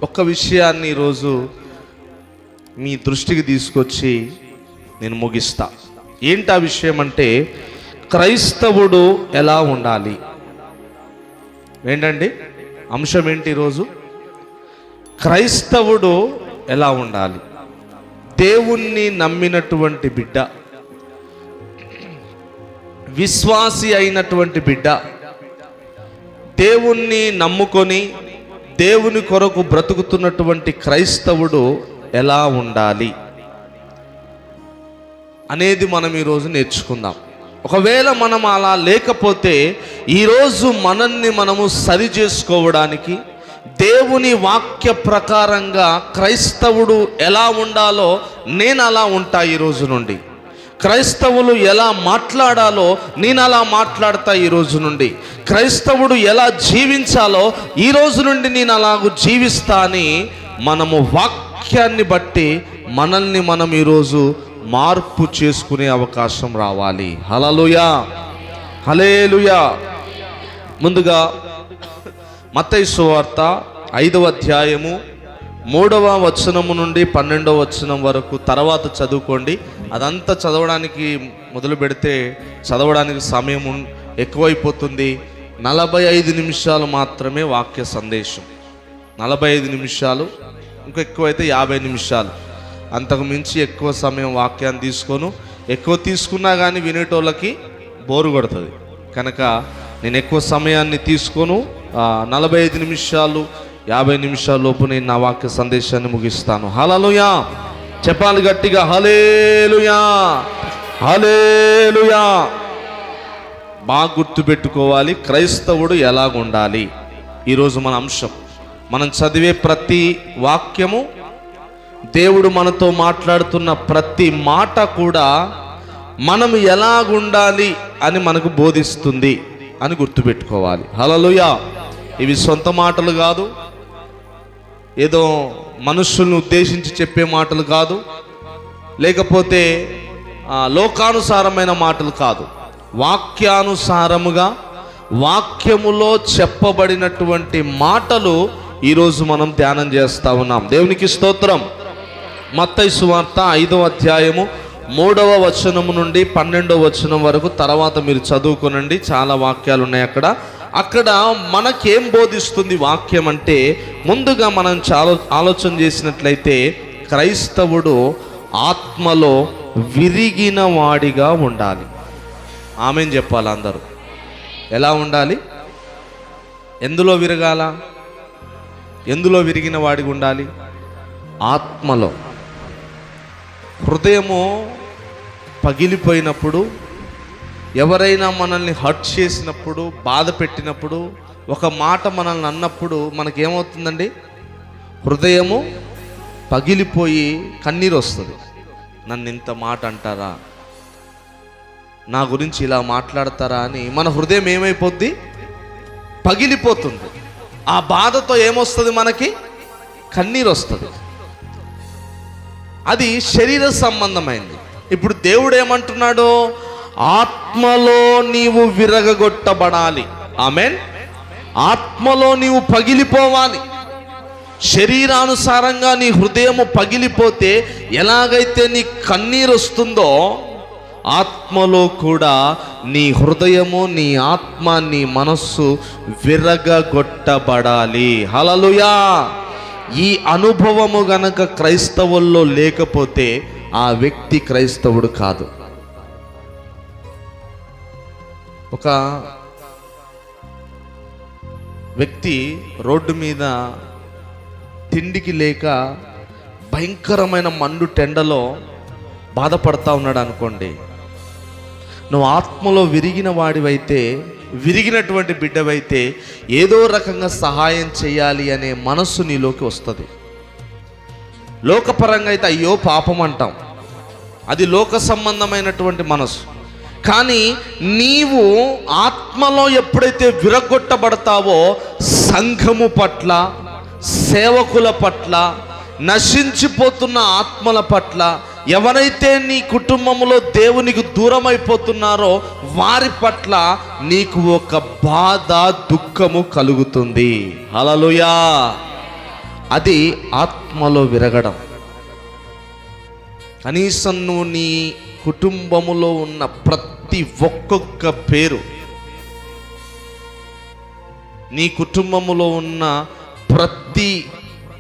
ఒక్క విషయాన్ని ఈరోజు మీ దృష్టికి తీసుకొచ్చి నేను ముగిస్తా. ఏంటి ఆ విషయం అంటే, క్రైస్తవుడు ఎలా ఉండాలి. ఏంటండి అంశం ఏంటి ఈరోజు? క్రైస్తవుడు ఎలా ఉండాలి. దేవుణ్ణి నమ్మినటువంటి బిడ్డ, విశ్వాసి అయినటువంటి బిడ్డ, దేవుణ్ణి నమ్ముకొని దేవుని కొరకు బ్రతుకుతున్నటువంటి క్రైస్తవుడు ఎలా ఉండాలి అనేది మనం ఈరోజు నేర్చుకుందాం. ఒకవేళ మనం అలా లేకపోతే ఈరోజు మనల్ని మనము సరి చేసుకోవడానికి దేవుని వాక్య ప్రకారంగా క్రైస్తవుడు ఎలా ఉండాలో నేను అలా ఉంటా. ఈరోజు నుండి క్రైస్తవులు ఎలా మాట్లాడాలో నేను అలా మాట్లాడతా. ఈరోజు నుండి క్రైస్తవుడు ఎలా జీవించాలో ఈరోజు నుండి నేను అలాగూ జీవిస్తా అని మనము వాక్యాన్ని బట్టి మనల్ని మనం ఈరోజు మార్పు చేసుకునే అవకాశం రావాలి. హల్లెలూయా, హల్లెలూయా. ముందుగా మత్తయి సువార్త 5వ అధ్యాయము 3వ వచనము నుండి 12వ వచనం వరకు తర్వాత చదువుకోండి. అదంతా చదవడానికి మొదలు పెడితే చదవడానికి సమయం ఎక్కువైపోతుంది. 45 నిమిషాలు మాత్రమే వాక్య సందేశం. 45 నిమిషాలు, ఇంకా ఎక్కువైతే 50 నిమిషాలు. అంతకు మించి ఎక్కువ సమయం వాక్యాన్ని తీసుకోను. ఎక్కువ తీసుకున్నా కానీ వినేటోళ్ళకి బోరు కొడుతుంది. కనుక నేను ఎక్కువ సమయాన్ని తీసుకోను. 45 నిమిషాలు 50 నిమిషాల లోపు నేను నా వాక్య సందేశాన్ని ముగిస్తాను. హల్లెలూయా చెప్పాలి గట్టిగా, హల్లెలూయా, హల్లెలూయా. బాగా గుర్తుపెట్టుకోవాలి క్రైస్తవుడు ఎలాగుండాలి. ఈరోజు మన అంశం. మనం చదివే ప్రతి వాక్యము, దేవుడు మనతో మాట్లాడుతున్న ప్రతి మాట కూడా మనం ఎలాగుండాలి అని మనకు బోధిస్తుంది అని గుర్తుపెట్టుకోవాలి. హల్లెలూయా. ఇవి సొంత మాటలు కాదు, ఏదో మనుషుల్ని ఉద్దేశించి చెప్పే మాటలు కాదు, లేకపోతే లోకానుసారమైన మాటలు కాదు. వాక్యానుసారముగా వాక్యములో చెప్పబడినటువంటి మాటలు ఈరోజు మనం ధ్యానం చేస్తూ ఉన్నాం. దేవునికి స్తోత్రం. మత్తయి సువార్త 5వ అధ్యాయము 3వ వచనము నుండి 12వ వచనం వరకు తర్వాత మీరు చదువుకోనండి. చాలా వాక్యాలు ఉన్నాయి అక్కడ మనకేం బోధిస్తుంది వాక్యం అంటే, ముందుగా మనం చాలా ఆలోచన చేసినట్లయితే క్రైస్తవుడు ఆత్మలో విరిగిన వాడిగా ఉండాలి. ఆమేన్ చెప్పాలి అందరూ. ఎలా ఉండాలి? ఎందులో విరగాల? ఎందులో విరిగిన వాడిగా ఉండాలి? ఆత్మలో. హృదయము పగిలిపోయినప్పుడు, ఎవరైనా మనల్ని హర్ట్ చేసినప్పుడు, బాధ పెట్టినప్పుడు, ఒక మాట మనల్ని అన్నప్పుడు మనకేమవుతుందండి? హృదయము పగిలిపోయి కన్నీరు వస్తుంది. నన్ను ఇంత మాట అంటారా, నా గురించి ఇలా మాట్లాడతారా అని మన హృదయం ఏమైపోద్ది? పగిలిపోతుంది. ఆ బాధతో ఏమొస్తుంది? మనకి కన్నీరు వస్తుంది. అది శరీర సంబంధమైంది. ఇప్పుడు దేవుడు ఏమంటున్నాడు? ఆత్మలో నీవు విరగగొట్టబడాలి. ఆమేన్. ఆత్మలో నీవు పగిలిపోవాలి. శరీరానుసారంగా నీ హృదయము పగిలిపోతే ఎలాగైతే నీ కన్నీరు వస్తుందో, ఆత్మలో కూడా నీ హృదయము, నీ ఆత్మ, నీ మనస్సు విరగగొట్టబడాలి. హల్లెలూయా. ఈ అనుభవము గనక క్రైస్తవుల్లో లేకపోతే ఆ వ్యక్తి క్రైస్తవుడు కాదు. ఒక వ్యక్తి రోడ్డు మీద తిండికి లేక భయంకరమైన మండు టెండలో బాధపడతా ఉన్నాడు అనుకోండి. నువ్వు ఆత్మలో విరిగిన వాడివైతే, విరిగినటువంటి బిడ్డవైతే ఏదో రకంగా సహాయం చేయాలి అనే మనస్సు నీలోకి వస్తుంది. లోకపరంగా అయితే అయ్యో పాపం అంటాం, అది లోక సంబంధమైనటువంటి మనసు. కానీ నీవు ఆత్మలో ఎప్పుడైతే విరగొట్టబడతావో, సంఘము పట్ల, సేవకుల పట్ల, నశించిపోతున్న ఆత్మల పట్ల, ఎవరైతే నీ కుటుంబంలో దేవునికి దూరం అయిపోతున్నారో వారి పట్ల నీకు ఒక బాధ, దుఃఖము కలుగుతుంది. హల్లెలూయా. అది ఆత్మలో విరగడం. కనీసం నువ్వు నీ కుటుంబములో ఉన్న ప్రతి ఒక్కొక్క పేరు, నీ కుటుంబములో ఉన్న ప్రతి,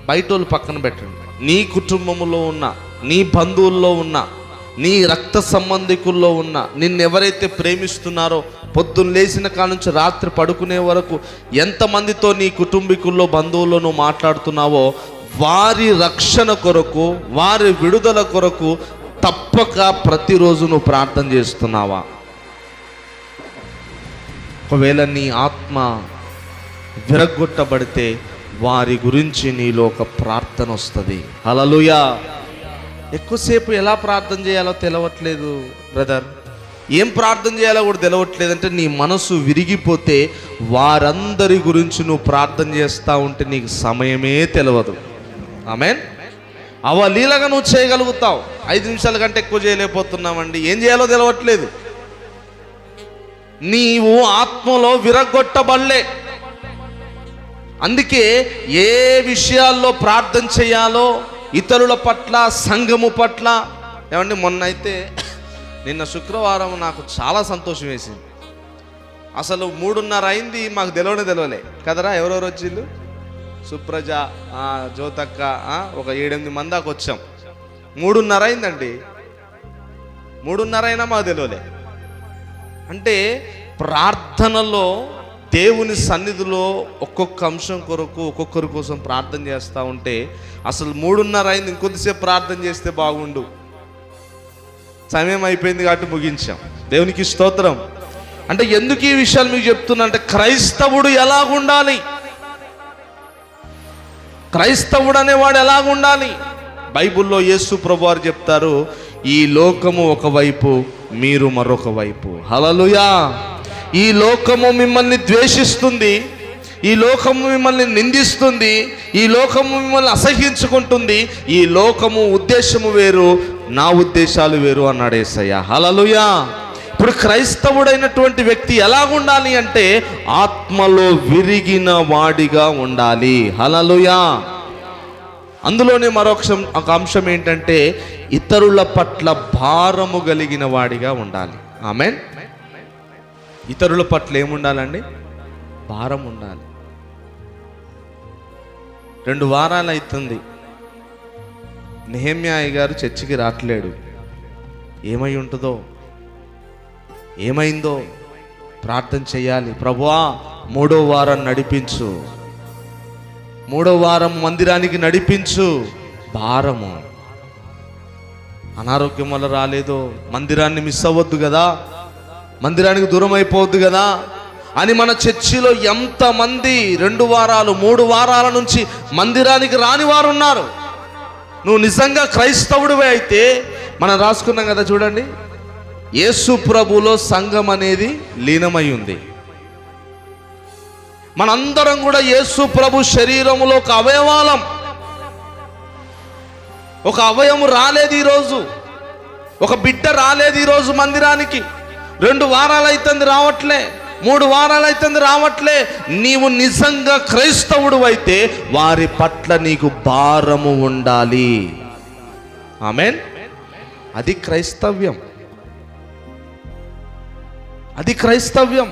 బయటోళ్ళు పక్కన పెట్టండి, నీ కుటుంబములో ఉన్న, నీ బంధువుల్లో ఉన్న, నీ రక్త సంబంధికుల్లో ఉన్న, నిన్నెవరైతే ప్రేమిస్తున్నారో, పొద్దున్న లేచిన కాడ నుంచి రాత్రి పడుకునే వరకు ఎంతమందితో నీ కుటుంబీకుల్లో బంధువుల్లో నువ్వు మాట్లాడుతున్నావో, వారి రక్షణ కొరకు, వారి విడుదల కొరకు తప్పక ప్రతిరోజు నువ్వు ప్రార్థన చేస్తున్నావా? ఒకవేళ నీ ఆత్మ విరగొట్టబడితే వారి గురించి నీలో ఒక ప్రార్థన వస్తుంది. హల్లెలూయా. ఎక్కువసేపు ఎలా ప్రార్థన చేయాలో తెలవట్లేదు బ్రదర్, ఏం ప్రార్థన చేయాలో కూడా తెలవట్లేదంటే నీ మనసు విరిగిపోతే వారందరి గురించి నువ్వు ప్రార్థన చేస్తూ ఉంటే నీకు సమయమే తెలియదు. ఆమేన్. అవలీలగా నువ్వు చేయగలుగుతావు, 5 నిమిషాల కంటే ఎక్కువ చేయలేకపోతున్నామండి, ఏం చేయాలో తెలవట్లేదు. నీవు ఆత్మలో విరగొట్టబడలే. అందుకే ఏ విషయాల్లో ప్రార్థన చేయాలో, ఇతరుల పట్ల, సంఘము పట్ల. ఏమండి, నిన్న శుక్రవారం నాకు చాలా సంతోషం వేసింది. అసలు 3:30 అయింది, మాకు తెలవలే కదరా. ఎవరెవరు వచ్చిళ్ళు? సుప్రజ, జ్యోతక్క, ఒక 7-8 మంది దాకా వచ్చాం. 3:30 అయిందండి. 3:30 అయినా మాకు తెలవలే. అంటే ప్రార్థనలో, దేవుని సన్నిధిలో ఒక్కొక్క అంశం కొరకు, ఒక్కొక్కరి కోసం ప్రార్థన చేస్తూ ఉంటే అసలు 3:30 అయింది, ఇంకొద్దిసేపు ప్రార్థన చేస్తే బాగుండు. సమయం అయిపోయింది కాబట్టి ముగించాం. దేవునికి స్తోత్రం. అంటే ఎందుకు ఈ విషయాలు మీకు చెప్తున్నా అంటే, క్రైస్తవుడు ఎలాగుండాలి, క్రైస్తవుడు అనేవాడు ఎలాగుండాలి? బైబిల్లో యేసు ప్రభువారు చెప్తారు, ఈ లోకము ఒకవైపు, మీరు మరొక వైపు. హల్లెలూయా. ఈ లోకము మిమ్మల్ని ద్వేషిస్తుంది, ఈ లోకము మిమ్మల్ని నిందిస్తుంది, ఈ లోకము మిమ్మల్ని అసహ్యించుకుంటుంది. ఈ లోకము ఉద్దేశము వేరు, నా ఉద్దేశాలు వేరు అన్నాడు యేసయ్య. హల్లెలూయా. ఇప్పుడు క్రైస్తవుడైనటువంటి వ్యక్తి ఎలాగుండాలి అంటే, ఆత్మలో విరిగిన వాడిగా ఉండాలి. హల్లెలూయా. అందులోనే ఒక అంశం ఏంటంటే, ఇతరుల పట్ల భారము కలిగిన వాడిగా ఉండాలి. ఆమేన్. ఇతరుల పట్ల ఏముండాలండి? భారం ఉండాలి. 2 వారాలు అవుతుంది, నెహెమ్యా గారు చర్చికి రావట్లేడు. ఏమై ఉంటుందో, ఏమైందో ప్రార్థన చేయాలి. ప్రభువా, 3వ వారం నడిపించు, 3వ వారం మందిరానికి నడిపించు. భారము. అనారోగ్యం వల్ల రాలేదో, మందిరాన్ని మిస్ అవ్వద్దు కదా, మందిరానికి దూరం అయిపోవద్దు కదా అని మన చర్చిలో ఎంతమంది 2 వారాలు 3 వారాల నుంచి మందిరానికి రాని వారు ఉన్నారు. నువ్వు నిజంగా క్రైస్తవుడివే అయితే, మనం రాసుకున్నాం కదా చూడండి, యేసు ప్రభులో సంఘం అనేది లీనమై ఉంది. మనందరం కూడా యేసు ప్రభు శరీరములో ఒక అవయవాలం. ఒక అవయవం రాలేదు ఈరోజు, ఒక బిడ్డ రాలేదు ఈరోజు మందిరానికి. 2 వారాలు అవుతుంది రావట్లే, 3 వారాలు అవుతుంది రావట్లే. నీవు నిజంగా క్రైస్తవుడు అయితే వారి పట్ల నీకు భారము ఉండాలి. ఆమేన్. అది క్రైస్తవ్యం, అది క్రైస్తవ్యం.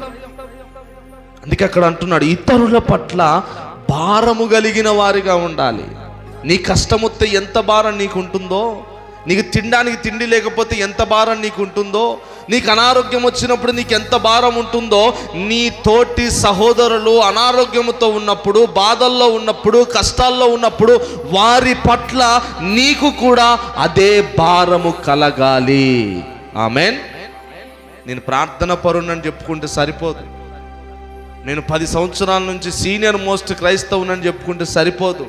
అందుకే అక్కడ అంటున్నాడు, ఇతరుల పట్ల భారము కలిగిన వారిగా ఉండాలి. నీ కష్టం వస్తే ఎంత భారం నీకు ఉంటుందో, నీకు తినడానికి తిండి లేకపోతే ఎంత భారం నీకు ఉంటుందో, నీకు అనారోగ్యం వచ్చినప్పుడు నీకు ఎంత భారం ఉంటుందో, నీ తోటి సహోదరులు అనారోగ్యంతో ఉన్నప్పుడు, బాధల్లో ఉన్నప్పుడు, కష్టాల్లో ఉన్నప్పుడు వారి పట్ల నీకు కూడా అదే భారము కలగాలి. ఆమేన్. నేను ప్రార్థన పరుణ్ణని చెప్పుకుంటే సరిపోదు, నేను 10 సంవత్సరాల నుంచి సీనియర్ మోస్ట్ క్రైస్తవునని చెప్పుకుంటే సరిపోదు,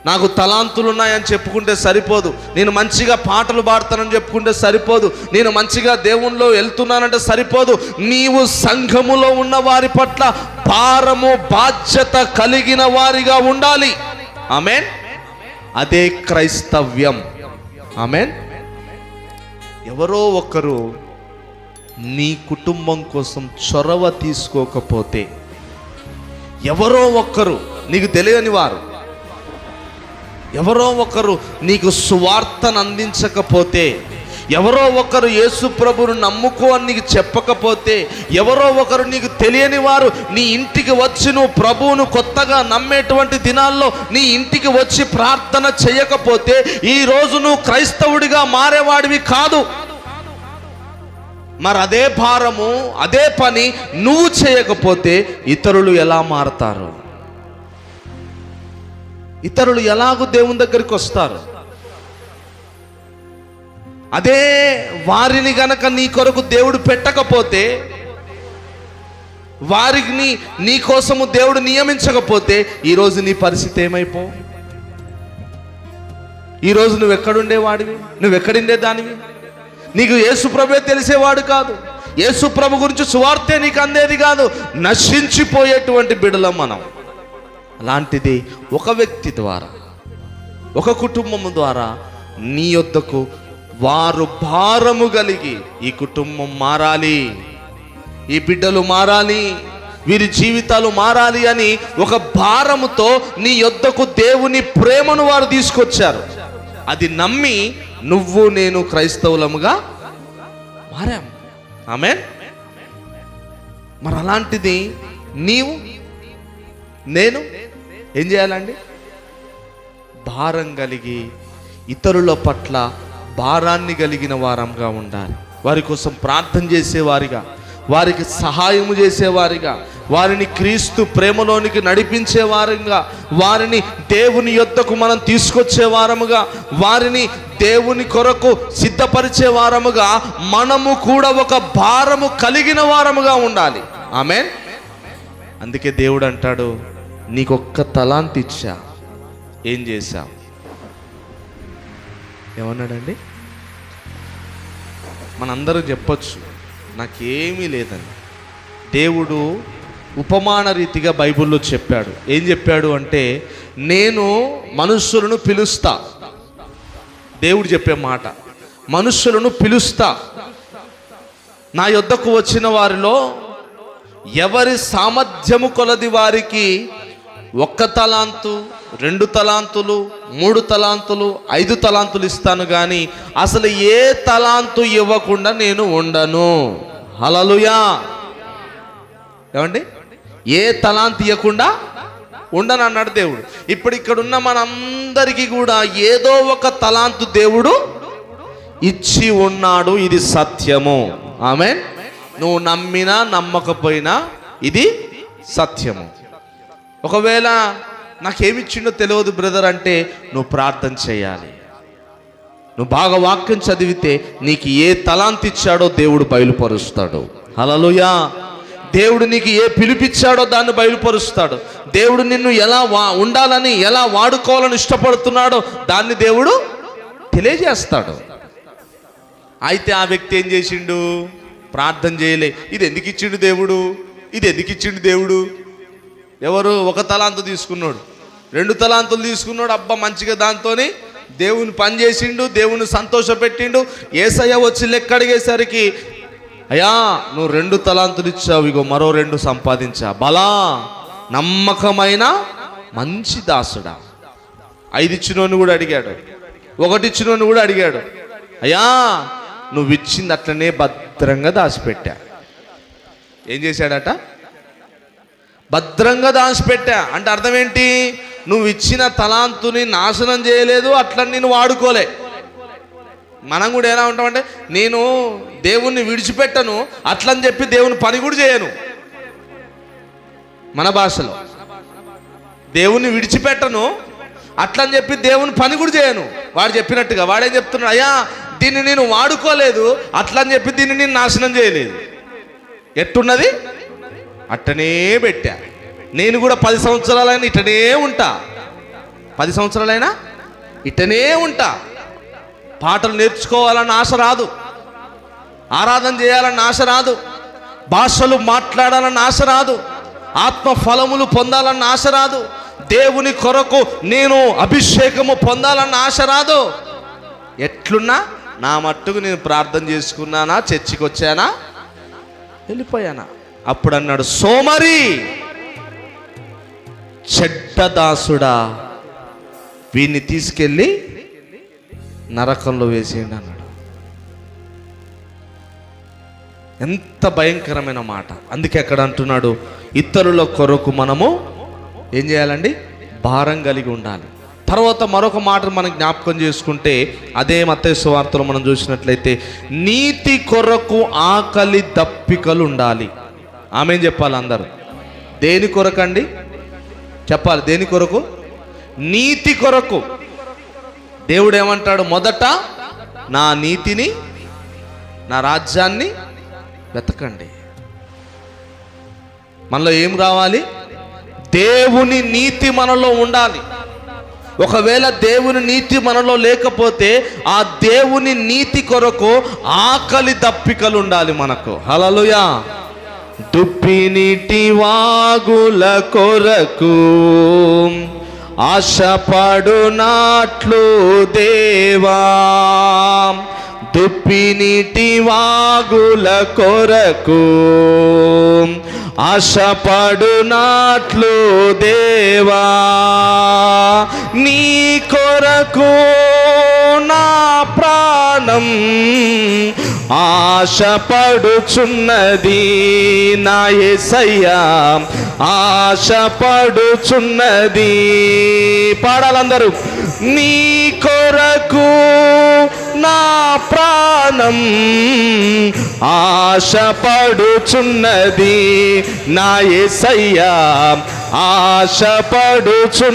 నాకు తలాంతులు ఉన్నాయని చెప్పుకుంటే సరిపోదు, నేను మంచిగా పాటలు పాడతానని చెప్పుకుంటే సరిపోదు, నేను మంచిగా దేవునిలో వెళ్తున్నానంటే సరిపోదు. నీవు సంఘములో ఉన్న వారి పట్ల భారము, బాధ్యత కలిగిన వారిగా ఉండాలి. ఆమేన్. అదే క్రైస్తవ్యం. ఆమేన్. ఎవరో ఒకరు నీ కుటుంబం కోసం చొరవ తీసుకోకపోతే, ఎవరో ఒక్కరు నీకు తెలియని వారు, ఎవరో ఒకరు నీకు సువార్తను అందించకపోతే, ఎవరో ఒకరు యేసు ప్రభువును నమ్ముకో అని నీకు చెప్పకపోతే, ఎవరో ఒకరు నీకు తెలియని వారు నీ ఇంటికి వచ్చి నువ్వు ప్రభువును కొత్తగా నమ్మేటువంటి దినాల్లో నీ ఇంటికి వచ్చి ప్రార్థన చేయకపోతే ఈరోజు నువ్వు క్రైస్తవుడిగా మారేవాడివి కాదు. మరి అదే భారము, అదే పని నువ్వు చేయకపోతే ఇతరులు ఎలా మారతారు? ఇతరులు ఎలాగూ దేవుని దగ్గరికి వస్తారు? అదే వారిని గనక నీ కొరకు దేవుడు పెట్టకపోతే, వారిని నీ కోసము దేవుడు నియమించకపోతే ఈరోజు నీ పరిస్థితి ఏమైపో? ఈరోజు నువ్వు ఎక్కడుండేవాడివి? నువ్వు ఎక్కడుండే దానివి? నీకు యేసు ప్రభువే తెలిసేవాడు కాదు. యేసు ప్రభు గురించి సువార్తే నీకు అందేది కాదు. నశించిపోయేటువంటి బిడ్డలం మనం. అలాంటిది ఒక వ్యక్తి ద్వారా, ఒక కుటుంబం ద్వారా నీ యొద్దకు వారు భారము కలిగి, ఈ కుటుంబం మారాలి, ఈ బిడ్డలు మారాలి, వీరి జీవితాలు మారాలి అని ఒక భారముతో నీ యొద్దకు దేవుని ప్రేమను వారు తీసుకొచ్చారు. అది నమ్మి నువ్వు నేను క్రైస్తవులముగా మారాం. ఆమేన్. మరి అలాంటిది నీవు నేను ఏం చేయాలండి? భారం కలిగి, ఇతరుల పట్ల భారాన్ని కలిగిన వారంగా ఉండాలి. వారి కోసం ప్రార్థన చేసేవారిగా, వారికి సహాయము చేసేవారిగా, వారిని క్రీస్తు ప్రేమలోనికి నడిపించే వారంగా, వారిని దేవుని యొద్దకు మనం తీసుకొచ్చే వారముగా, వారిని దేవుని కొరకు సిద్ధపరిచే వారముగా మనము కూడా ఒక భారము కలిగిన వారముగా ఉండాలి. ఆమేన్. అందుకే దేవుడు అంటాడు, నీకొక్క తలాంతు ఇచ్చా, ఏం చేశావు? ఏమన్నాడండి? మనందరూ చెప్పొచ్చు నాకేమీ లేదని. దేవుడు ఉపమాన రీతిగా బైబిల్లో చెప్పాడు. ఏం చెప్పాడు అంటే, నేను మనుష్యులను పిలుస్తా. దేవుడు చెప్పే మాట, మనుష్యులను పిలుస్తా. నా యొద్దకు వచ్చిన వారిలో ఎవరి సామర్థ్యము కొలది వారికి 1 తలాంతు, 2 తలాంతులు, 3 తలాంతులు, 5 తలాంతులు ఇస్తాను, కానీ అసలు ఏ తలాంతు ఇవ్వకుండా నేను ఉండను. హల్లెలూయా. ఏమండి? ఏ తలాంతు ఇవ్వకుండా ఉండను అన్నాడు దేవుడు. ఇప్పుడు ఇక్కడున్న మనందరికీ కూడా ఏదో ఒక తలాంతు దేవుడు ఇచ్చి ఉన్నాడు. ఇది సత్యము. ఆమేన్. నువ్వు నమ్మినా నమ్మకపోయినా ఇది సత్యము. ఒకవేళ నాకేమిచ్చిండో తెలియదు బ్రదర్ అంటే, నువ్వు ప్రార్థన చేయాలి. నువ్వు బాగా వాక్యం చదివితే నీకు ఏ తలాంతు ఇచ్చాడో దేవుడు బయలుపరుస్తాడు. హల్లెలూయా. దేవుడు నీకు ఏ పిలిపిచ్చాడో దాన్ని బయలుపరుస్తాడు. దేవుడు నిన్ను ఎలా ఉండాలని, ఎలా వాడుకోవాలని ఇష్టపడుతున్నాడో దాన్ని దేవుడు తెలియజేస్తాడు. అయితే ఆ వ్యక్తి ఏం చేసిండు? ప్రార్థన చేయలే. ఇది ఎందుకు ఇచ్చిండు దేవుడు? ఇది ఎందుకు ఇచ్చిండు దేవుడు? ఎవరు? 1 తలాంతు తీసుకున్నాడు, 2 తలాంతులు తీసుకున్నాడు. అబ్బా మంచిగా దాంతోని దేవుని పని చేసిండు, దేవుని సంతోషపెట్టిండు. యేసయ్య వచ్చి లెక్క అడిగేసరికి, అయ్యా నువ్వు 2 తలాంతులు ఇచ్చావు, ఇగో మరో 2 సంపాదించా. బలా నమ్మకమైన మంచి దాసుడా. 5 ఇచ్చినోని కూడా అడిగాడు, 1 ఇచ్చినోని కూడా అడిగాడు. అయ్యా నువ్వు ఇచ్చింది అట్లనే భద్రంగా దాచిపెట్టా. ఏం చేశాడట? భద్రంగా దాచిపెట్టా. అంటే అర్థం ఏంటి? నువ్వు ఇచ్చిన తలాంతుని నాశనం చేయలేదు, అట్లా నేను వాడుకోలే. మనం కూడా ఎలా ఉంటామంటే, నేను దేవుణ్ణి విడిచిపెట్టను అట్లని చెప్పి దేవుని పని కూడా చేయను. మన భాషలో దేవుణ్ణి విడిచిపెట్టను అట్లని చెప్పి దేవుని పని కూడా చేయను. వాడు చెప్పినట్టుగా వాడేం చెప్తున్నాడు? అయ్యా దీన్ని నేను వాడుకోలేదు అట్లని చెప్పి దీన్ని నేను నాశనం చేయలేదు. ఎట్టున్నది అట్టనే పెట్టా. నేను కూడా 10 సంవత్సరాలైనా ఇట్టనే ఉంటా. 10 సంవత్సరాలైనా ఇట్టనే ఉంటా. పాటలు నేర్చుకోవాలన్న ఆశ రాదు, ఆరాధన చేయాలన్న ఆశ రాదు, భాషలు మాట్లాడాలన్న ఆశ రాదు, ఆత్మ ఫలములు పొందాలన్న ఆశ రాదు, దేవుని కొరకు నేను అభిషేకము పొందాలన్న ఆశ రాదు. ఎట్లున్నా నా మట్టుకు నేను ప్రార్థన చేసుకున్నానా, చర్చికి వచ్చానా, వెళ్ళిపోయానా. అప్పుడు అన్నాడు, సోమరి చెడ్డ దాసుడా, వీడిని తీసుకెళ్ళి నరకంలో వేసేయండి అన్నాడు. ఎంత భయంకరమైన మాట. అందుకే అక్కడ అంటున్నాడు, ఇతరుల కొరకు మనము ఏం చేయాలండి? భారం కలిగి ఉండాలి. తర్వాత మరొక మాట మనం జ్ఞాపకం చేసుకుంటే, అదే మత్తయి సువార్తలో మనం చూసినట్లయితే, నీతి కొరకు ఆకలి దప్పికలు ఉండాలి. ఆమె చెప్పాలి అందరూ. దేని కొరకండి చెప్పాలి? దేని కొరకు? నీతి కొరకు. దేవుడు ఏమంటాడు? మొదట నా నీతిని, నా రాజ్యాన్ని వెతకండి. మనలో ఏం రావాలి? దేవుని నీతి మనలో ఉండాలి. ఒకవేళ దేవుని నీతి మనలో లేకపోతే ఆ దేవుని నీతి కొరకు ఆకలి దప్పికలు ఉండాలి మనకు. హల్లెలూయా. దుప్పి నీటి వాగుల కొరకు ఆశపడునాట్లు దేవా, దుప్పి నీటి వాగుల కొరకు ఆశపడునాట్లు దేవా, నీ కొరకు నా ప్రాణం ఆశపడుచున్నది, నా యేసయ్యా ఆశపడుచున్నది. పాడాలందరూ. నీ కొరకు నా ప్రాణం ఆశపడుచున్నది, నా యేసయ్యా ఆశపడుచున్నది.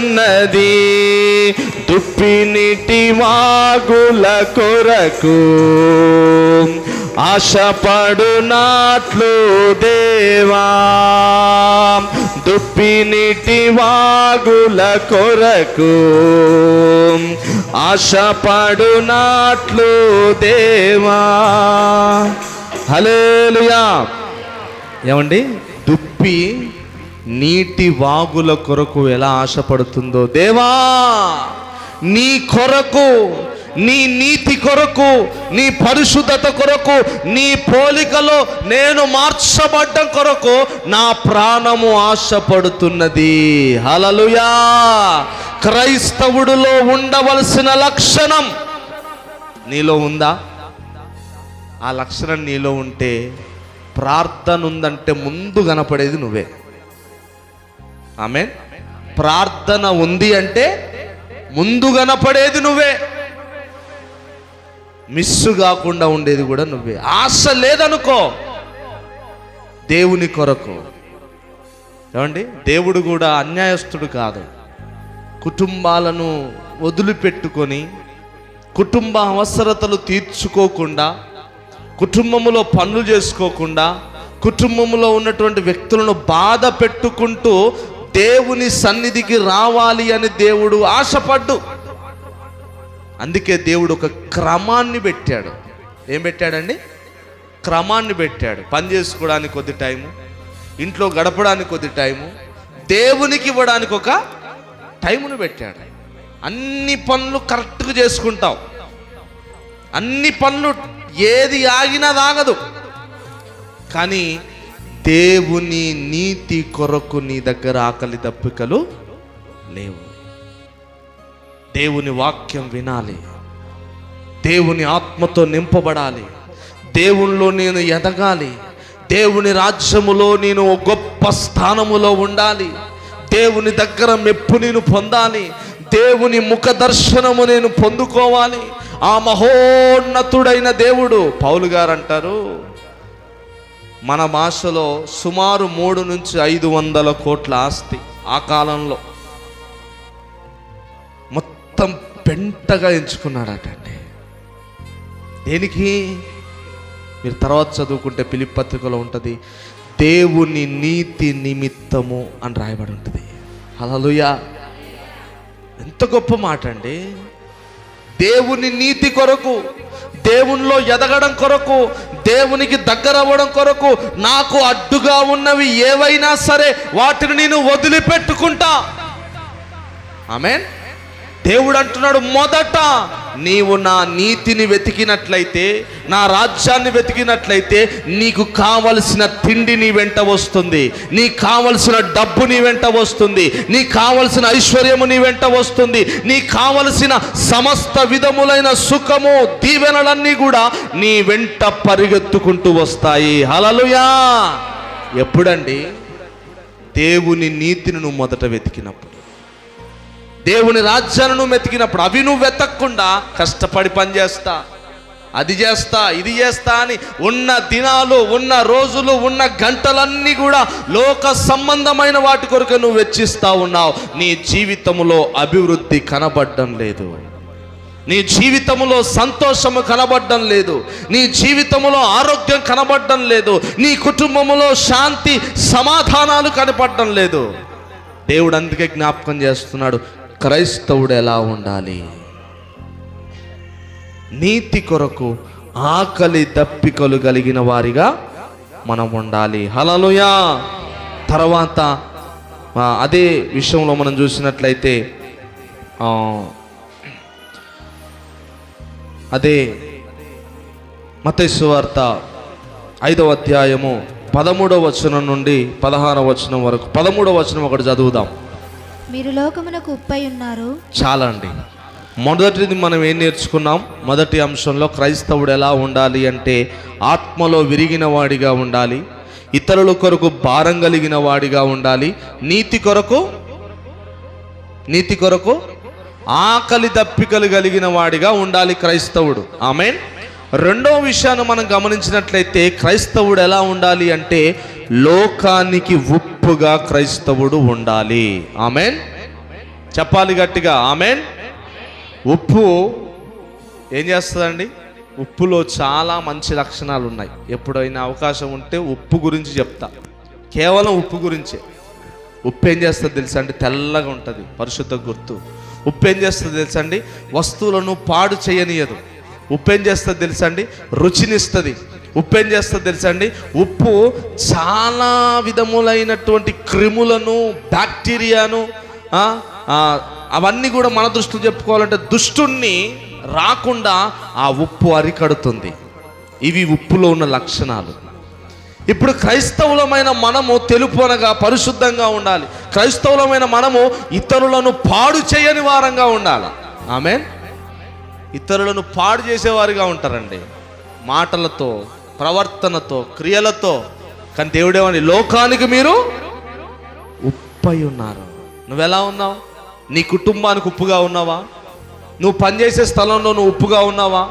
దుప్పి నీటి వాగుల కొరకు ఆశపడునాట్లు దేవా, దుప్పి నీటి వాగుల కొరకు ఆశపడునాట్లు దేవా. హల్లెలూయా. ఏమండి? దుప్పి నీటి వాగుల కొరకు ఎలా ఆశపడుతుందో, దేవా నీ కొరకు, నీ నీతి కొరకు, నీ పరిశుద్ధత కొరకు, నీ పోలికలో నేను మార్చబడ్డం కొరకు నా ప్రాణము ఆశపడుతున్నది. హల్లెలూయా. క్రైస్తవుడిలో ఉండవలసిన లక్షణం నీలో ఉందా? ఆ లక్షణం నీలో ఉంటే ప్రార్థన ఉందంటే ముందు కనపడేది నువ్వే. ఆమేన్. ప్రార్థన ఉంది అంటే ముందు కనపడేది నువ్వే. మిస్సు కాకుండా ఉండేది కూడా నువ్వే. ఆశ లేదనుకో దేవుని కొరకు. ఏమండి? దేవుడు కూడా అన్యాయస్తుడు కాదు. కుటుంబాలను వదిలిపెట్టుకొని, కుటుంబ అవసరతలు తీర్చుకోకుండా, కుటుంబంలో పనులు చేసుకోకుండా, కుటుంబంలో ఉన్నటువంటి వ్యక్తులను బాధ పెట్టుకుంటూ దేవుని సన్నిధికి రావాలి అని దేవుడు ఆశపడ్డు. అందుకే దేవుడు ఒక క్రమాన్ని పెట్టాడు. ఏం పెట్టాడండి? క్రమాన్ని పెట్టాడు. పని చేసుకోవడానికి కొద్ది టైము, ఇంట్లో గడపడానికి కొద్ది టైము, దేవునికి ఇవ్వడానికి ఒక టైమును పెట్టాడు. అన్ని పనులు కరెక్ట్గా చేసుకుంటావు. అన్ని పనులు ఏది ఆగినా ఆగదు. కానీ దేవుని నీతి కొరకు నీ దగ్గర ఆకలి దప్పికలు లేవు. దేవుని వాక్యం వినాలి, దేవుని ఆత్మతో నింపబడాలి, దేవునిలో నేను ఎదగాలి, దేవుని రాజ్యములో నేను గొప్ప స్థానములో ఉండాలి, దేవుని దగ్గర మెప్పు నేను పొందాలి, దేవుని ముఖ దర్శనము నేను పొందుకోవాలి. ఆ మహోన్నతుడైన దేవుడు, పౌలు గారు అంటారు, మన భాషలో సుమారు 3 నుంచి 500 కోట్ల ఆస్తి ఆ కాలంలో మొత్తం పెంటగా ఎంచుకున్నాడటండి. దేనికి? మీరు తర్వాత చదువుకుంటే ఫిలిప్పీ పత్రికలో ఉంటుంది, దేవుని నీతి నిమిత్తము అని రాయబడి ఉంటుంది. హల్లెలూయా. ఎంత గొప్ప మాట అండి. దేవుని నీతి కొరకు, దేవునిలో ఎదగడం కొరకు, దేవునికి దగ్గర అవ్వడం కొరకు నాకు అడ్డుగా ఉన్నవి ఏవైనా సరే వాటిని నేను వదిలిపెట్టుకుంటా. ఆమేన్. దేవుడు అంటున్నాడు, మొదట నీవు నా నీతిని వెతికినట్లయితే, నా రాజ్యాన్ని వెతికినట్లయితే నీకు కావలసిన తిండి నీ వెంట వస్తుంది, నీకు కావలసిన డబ్బు నీ వెంట వస్తుంది, నీకు కావలసిన ఐశ్వర్యము నీ వెంట వస్తుంది, నీకు కావలసిన సమస్త విధములైన సుఖము దీవెనలన్నీ కూడా నీ వెంట పరిగెత్తుకుంటూ వస్తాయి. హల్లెలూయా. ఎప్పుడండి? దేవుని నీతిని నువ్వు మొదట వెతికినప్పుడు, దేవుని రాజ్యాన్ని నువ్వు వెతికినప్పుడు. అవి నువ్వు వెతకకుండా కష్టపడి పని చేస్తా, అది చేస్తా, ఇది చేస్తా అని ఉన్న దినాలు, ఉన్న రోజులు, ఉన్న గంటలన్నీ కూడా లోక సంబంధమైన వాటి కొరకు నువ్వు వెచ్చిస్తా ఉన్నావు. నీ జీవితంలో అభివృద్ధి కనబడడం లేదు, నీ జీవితంలో సంతోషము కనబడడం లేదు, నీ జీవితంలో ఆరోగ్యం కనబడడం లేదు, నీ కుటుంబంలో శాంతి సమాధానాలు కనపడడం లేదు. దేవుడు అందుకే జ్ఞాపకం చేస్తున్నాడు, క్రైస్తవుడు ఎలా ఉండాలి? నీతి కొరకు ఆకలి దప్పికలు కలిగిన వారిగా మనం ఉండాలి. హల్లెలూయా. తర్వాత అదే విషయంలో మనం చూసినట్లయితే అదే మత్తయి సువార్త 5వ అధ్యాయము 13వ వచనం నుండి 16వ వచనం వరకు. 13వ వచనం ఒకటి చదువుదాం. మీరు లోకమునకు ఉప్పై ఉన్నారు. చాలా అండి. మొదటిది మనం ఏం నేర్చుకున్నాం? మొదటి అంశంలో క్రైస్తవుడు ఎలా ఉండాలి అంటే ఆత్మలో విరిగిన వాడిగా ఉండాలి, ఇతరుల కొరకు భారం కలిగిన వాడిగా ఉండాలి, నీతి కొరకు ఆకలి దప్పికలు కలిగిన వాడిగా ఉండాలి క్రైస్తవుడు. ఆమేన్. రెండవ విషయాన్ని మనం గమనించినట్లయితే క్రైస్తవుడు ఎలా ఉండాలి అంటే లోకానికి ఉప్పుగా క్రైస్తవుడు ఉండాలి. ఆమేన్. చెప్పాలి గట్టిగా ఆమేన్. ఉప్పు ఏం చేస్తుందండి? ఉప్పులో చాలా మంచి లక్షణాలు ఉన్నాయి. ఎప్పుడైనా అవకాశం ఉంటే ఉప్పు గురించి చెప్తా, కేవలం ఉప్పు గురించే. ఉప్పు ఏం చేస్తుంది తెలుసా అండి? తెల్లగా ఉంటుంది, పరిశుద్ధ గుర్తు. ఉప్పు ఏం చేస్తుంది తెలుసా అండి? వస్తువులను పాడు చేయనీయదు. ఉప్పు ఏం చేస్తుంది తెలుసా అండి? రుచినిస్తుంది. ఉప్పు ఏం చేస్తుంది తెలుసా అండి? ఉప్పు చాలా విధములైనటువంటి క్రిములను, బ్యాక్టీరియాను, అవన్నీ కూడా మన దృష్టిలో చెప్పుకోవాలంటే దుష్టుణ్ణి రాకుండా ఆ ఉప్పు అరికడుతుంది. ఇవి ఉప్పులో ఉన్న లక్షణాలు. ఇప్పుడు క్రైస్తవులమైన మనము తెలుపు అనగా పరిశుద్ధంగా ఉండాలి. క్రైస్తవులమైన మనము ఇతరులను పాడు చేయని వారంగా ఉండాలి. ఆమేన్. ఇతరులను పాడు చేసేవారుగా ఉంటారండి, మాటలతో, ప్రవర్తనతో, క్రియలతో. కానీ దేవుడేమని, లోకానికి మీరు ఉప్పై ఉన్నారు. నువ్వెలా ఉన్నావు? నీ కుటుంబానికి ఉప్పుగా ఉన్నావా? నువ్వు పనిచేసే స్థలంలో నువ్వు ఉప్పుగా ఉన్నావా?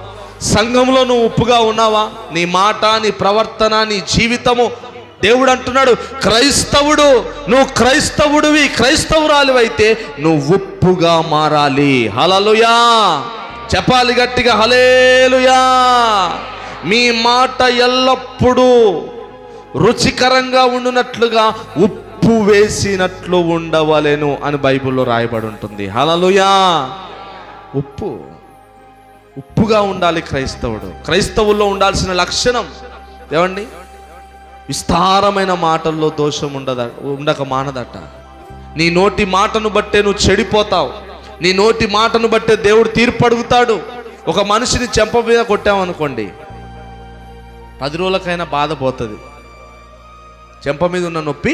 సంఘంలో నువ్వు ఉప్పుగా ఉన్నావా? నీ మాట, నీ ప్రవర్తన, నీ జీవితము. దేవుడు అంటున్నాడు, నువ్వు క్రైస్తవుడివి, క్రైస్తవురాలివైతే నువ్వు ఉప్పుగా మారాలి. హల్లెలూయా. చెప్పాలి గట్టిగా హల్లెలూయా. మీ మాట ఎల్లప్పుడూ రుచికరంగా ఉండునట్లుగా ఉప్పు వేసినట్లు ఉండవలెను అని బైబిల్లో రాయబడి ఉంటుంది. హల్లెలూయా. ఉప్పుగా ఉండాలి క్రైస్తవుడు. క్రైస్తవుల్లో ఉండాల్సిన లక్షణం ఏమండి? విస్తారమైన మాటల్లో దోషం ఉండక మానదట. నీ నోటి మాటను బట్టే నువ్వు చెడిపోతావు. నీ నోటి మాటను బట్టే దేవుడు తీర్పు అడుగుతాడు. ఒక మనిషిని చెంప మీద కొట్టామనుకోండి, 10 రోజులకైనా బాధ పోతుంది, చెంప మీద ఉన్న నొప్పి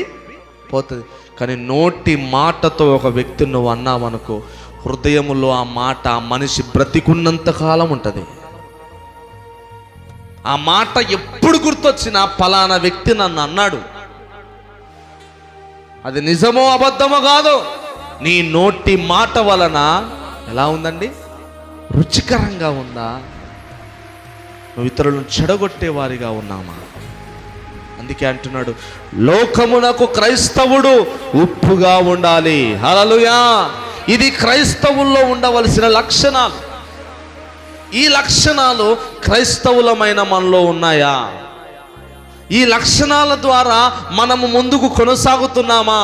పోతుంది. కానీ నోటి మాటతో ఒక వ్యక్తిని నువ్వు అన్నావనుకో, హృదయములో ఆ మాట ఆ మనిషి బ్రతికున్నంత కాలం ఉంటుంది. ఆ మాట ఎప్పుడు గుర్తొచ్చినా ఫలానా వ్యక్తి నన్ను అన్నాడు, అది నిజమో అబద్ధమో కాదు, నీ నోటి మాట వలన ఎలా ఉందండి? రుచికరంగా ఉందా? నువ్వు ఇతరులను చెడగొట్టే వారిగా ఉన్నామా? అందుకే అంటున్నాడు, లోకమునకు క్రైస్తవుడు ఉప్పుగా ఉండాలి. హల్లెలూయా. ఇది క్రైస్తవుల్లో ఉండవలసిన లక్షణాలు. ఈ లక్షణాలు క్రైస్తవులమైన మనలో ఉన్నాయా? ఈ లక్షణాల ద్వారా మనము ముందుకు కొనసాగుతున్నామా?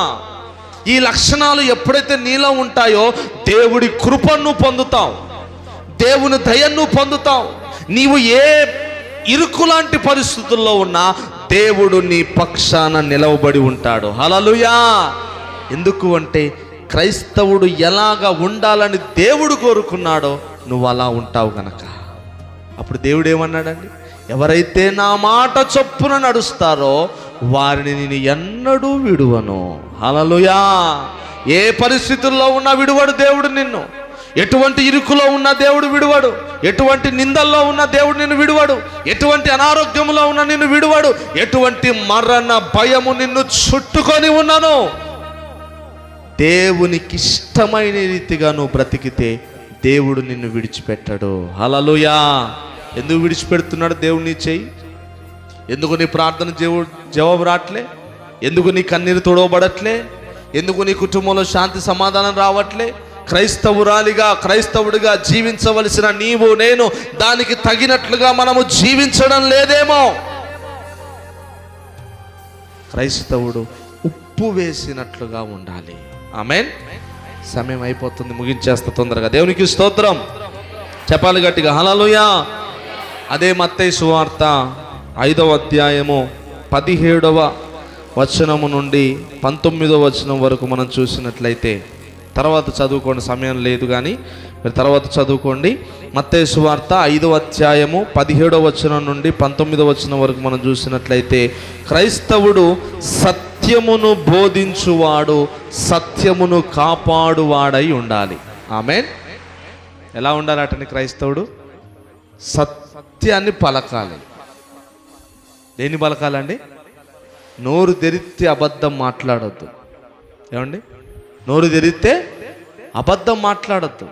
ఈ లక్షణాలు ఎప్పుడైతే నీలో ఉంటాయో దేవుడి కృపను పొందుతావు, దేవుని దయను పొందుతావు. నీవు ఏ ఇరుకులాంటి పరిస్థితుల్లో ఉన్నా దేవుడు నీ పక్షాన నిలవబడి ఉంటాడు. హల్లెలూయా. ఎందుకు అంటే క్రైస్తవుడు ఎలాగా ఉండాలని దేవుడు కోరుకున్నాడో నువ్వు అలా ఉంటావు గనక అప్పుడు దేవుడు ఏమన్నాడండి, ఎవరైతే నా మాట చొప్పున నడుస్తారో వారిని నేను ఎన్నడూ విడువను. హల్లెలూయా. ఏ పరిస్థితుల్లో ఉన్నా విడువడు దేవుడు నిన్ను. ఎటువంటి ఇరుకులో ఉన్న దేవుడు విడువడు. ఎటువంటి నిందల్లో ఉన్న దేవుడు నిన్ను విడువడు. ఎటువంటి అనారోగ్యంలో ఉన్న నిన్ను విడువడు. ఎటువంటి మరణ భయము నిన్ను చుట్టుకొని ఉన్నను. దేవునికి ఇష్టమైన రీతిగా నువ్వు బ్రతికితే దేవుడు నిన్ను విడిచిపెట్టడు. హల్లెలూయా. ఎందుకు విడిచిపెడుతున్నాడు దేవుడు నీ చెయ్యి? ఎందుకు నీ ప్రార్థన జవాబు రావట్లే? ఎందుకు నీ కన్నీరు తొడవబడట్లే? ఎందుకు నీ కుటుంబంలో శాంతి సమాధానం రావట్లే? క్రైస్తవుడిగా జీవించవలసిన నీవు నేను దానికి తగినట్లుగా మనము జీవించడం లేదేమో. క్రైస్తవుడు ఉప్పు వేసినట్లుగా ఉండాలి. ఆమేన్. సమయం అయిపోతుంది, ముగించేస్తా తొందరగా. దేవునికి స్తోత్రం చెప్పాలి గట్టిగా. హల్లెలూయా. అదే మత్తయి సువార్త 5వ అధ్యాయము 17వ వచనము నుండి 19వ వచనం వరకు మనం చూసినట్లయితే, తర్వాత చదువుకోండి, సమయం లేదు కానీ మీరు తర్వాత చదువుకోండి. మత్తయి సువార్త 5వ అధ్యాయము 17వ వచనం నుండి 19వ వచనం వరకు మనం చూసినట్లయితే, క్రైస్తవుడు సత్యమును బోధించువాడు, సత్యమును కాపాడువాడై ఉండాలి. ఆమేన్. ఎలా ఉండాలటని క్రైస్తవుడు? సత్యాన్ని పలకాలి. దేన్ని పలకాలండి? నోరు తెరిస్తే అబద్ధం మాట్లాడొద్దు. ఏమండి? నోరు తెరిస్తే అబద్ధం మాట్లాడొద్దు.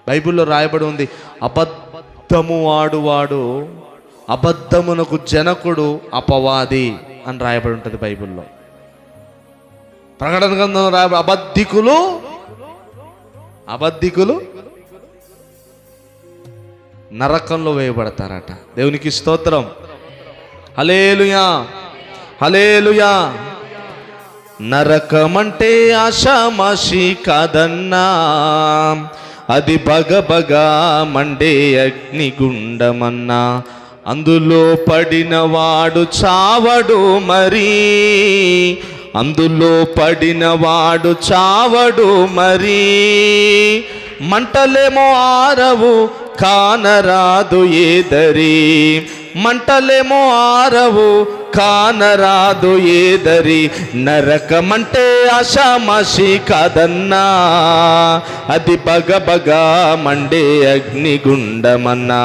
బైబిల్లో రాయబడి ఉంది, అబద్ధము వాడువాడు అబద్ధమునకు జనకుడు అపవాది అని రాయబడి ఉంటుంది బైబిల్లో. ప్రకటన గ్రంథంలో రాయబడి అబద్ధికులు నరకంలో వేయబడతారట. దేవునికి స్తోత్రం. హల్లెలూయా. హల్లెలూయా. నరకమంటే ఆషామాషి కాదన్నా, అది బగబగా మండే అగ్నిగుండమన్నా, అందులో పడినవాడు చావడు మరి, అందులో పడినవాడు చావడు మరి. మంటలేమో ఆరవు కానరాదు ఏదరి, మంటలేమో ఆరవు కానరాదు ఏదరి. నరకమంటే ఆషామాషి కాదన్నా, అది బగబగా మండే అగ్నిగుండమన్నా.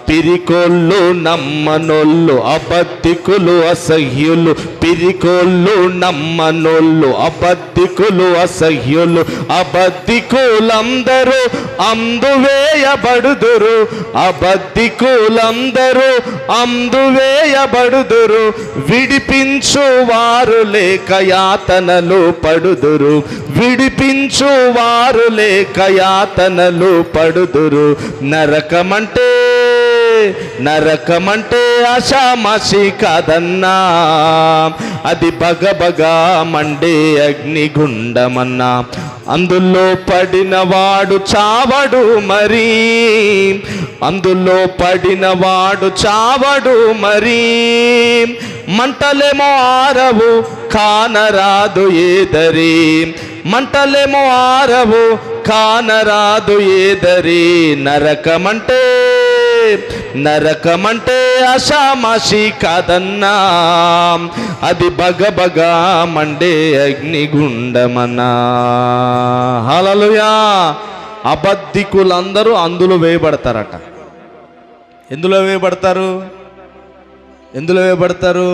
పిరికోళ్ళు నమ్మనోళ్ళు అబద్ధికులు అసహ్యులు, పిరికోళ్ళు నమ్మనోళ్ళు అబద్ధికులు అసహ్యులు. అబద్ధికులందరూ అందువేయబడుదురు, అబద్ధికులందరూ అందువేయబడుదురు. విడిపించువారు లేక యాతనలు పడుదురు, విడిపించువారు లేక యాతనలు పడుదురు. నరకమంటే ఆషామాషి కాదన్నా, అది బగబగా మండే అగ్నిగుండమన్నా. అందులో పడినవాడు చావడు మరి, అందులో పడినవాడు చావడు మరి. మంటలేమో ఆరవు కానరాదు ఏదరి, మంటలేమో ఆరవు కానరాదు ఏదరి. నరకమంటే ఆషామాషి కాదన్నా, అది బగబగా మండే అగ్నిగుండమన్నా. హల్లెలూయా. అబద్ధికులందరూ అందులో వేయబడతారట. ఎందులో వేయబడతారు? ఎందులో వేయబడతారు?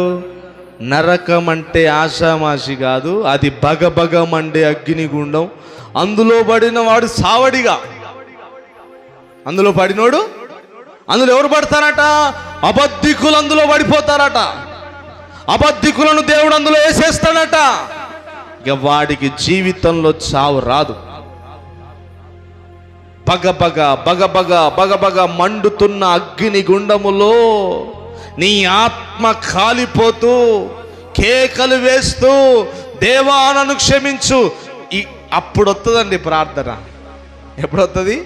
నరకమంటే ఆషామాషి కాదు, అది బగబగ మండే అగ్నిగుండం. అందులో పడిన వాడు సావడిగా, అందులో పడినోడు, అందులో ఎవరు పడతారట? అబద్ధికులు అందులో పడిపోతారట. అబద్ధికులను దేవుడు అందులో వేసేస్తాడట. ఇక వాడికి జీవితంలో చావు రాదు. బగబగ మండుతున్న అగ్ని గుండములో నీ ఆత్మ కాలిపోతూ కేకలు వేస్తూ దేవా నన్ను క్షమించు, అప్పుడు వస్తుందండి ప్రార్థన. ఎప్పుడు వస్తుంది?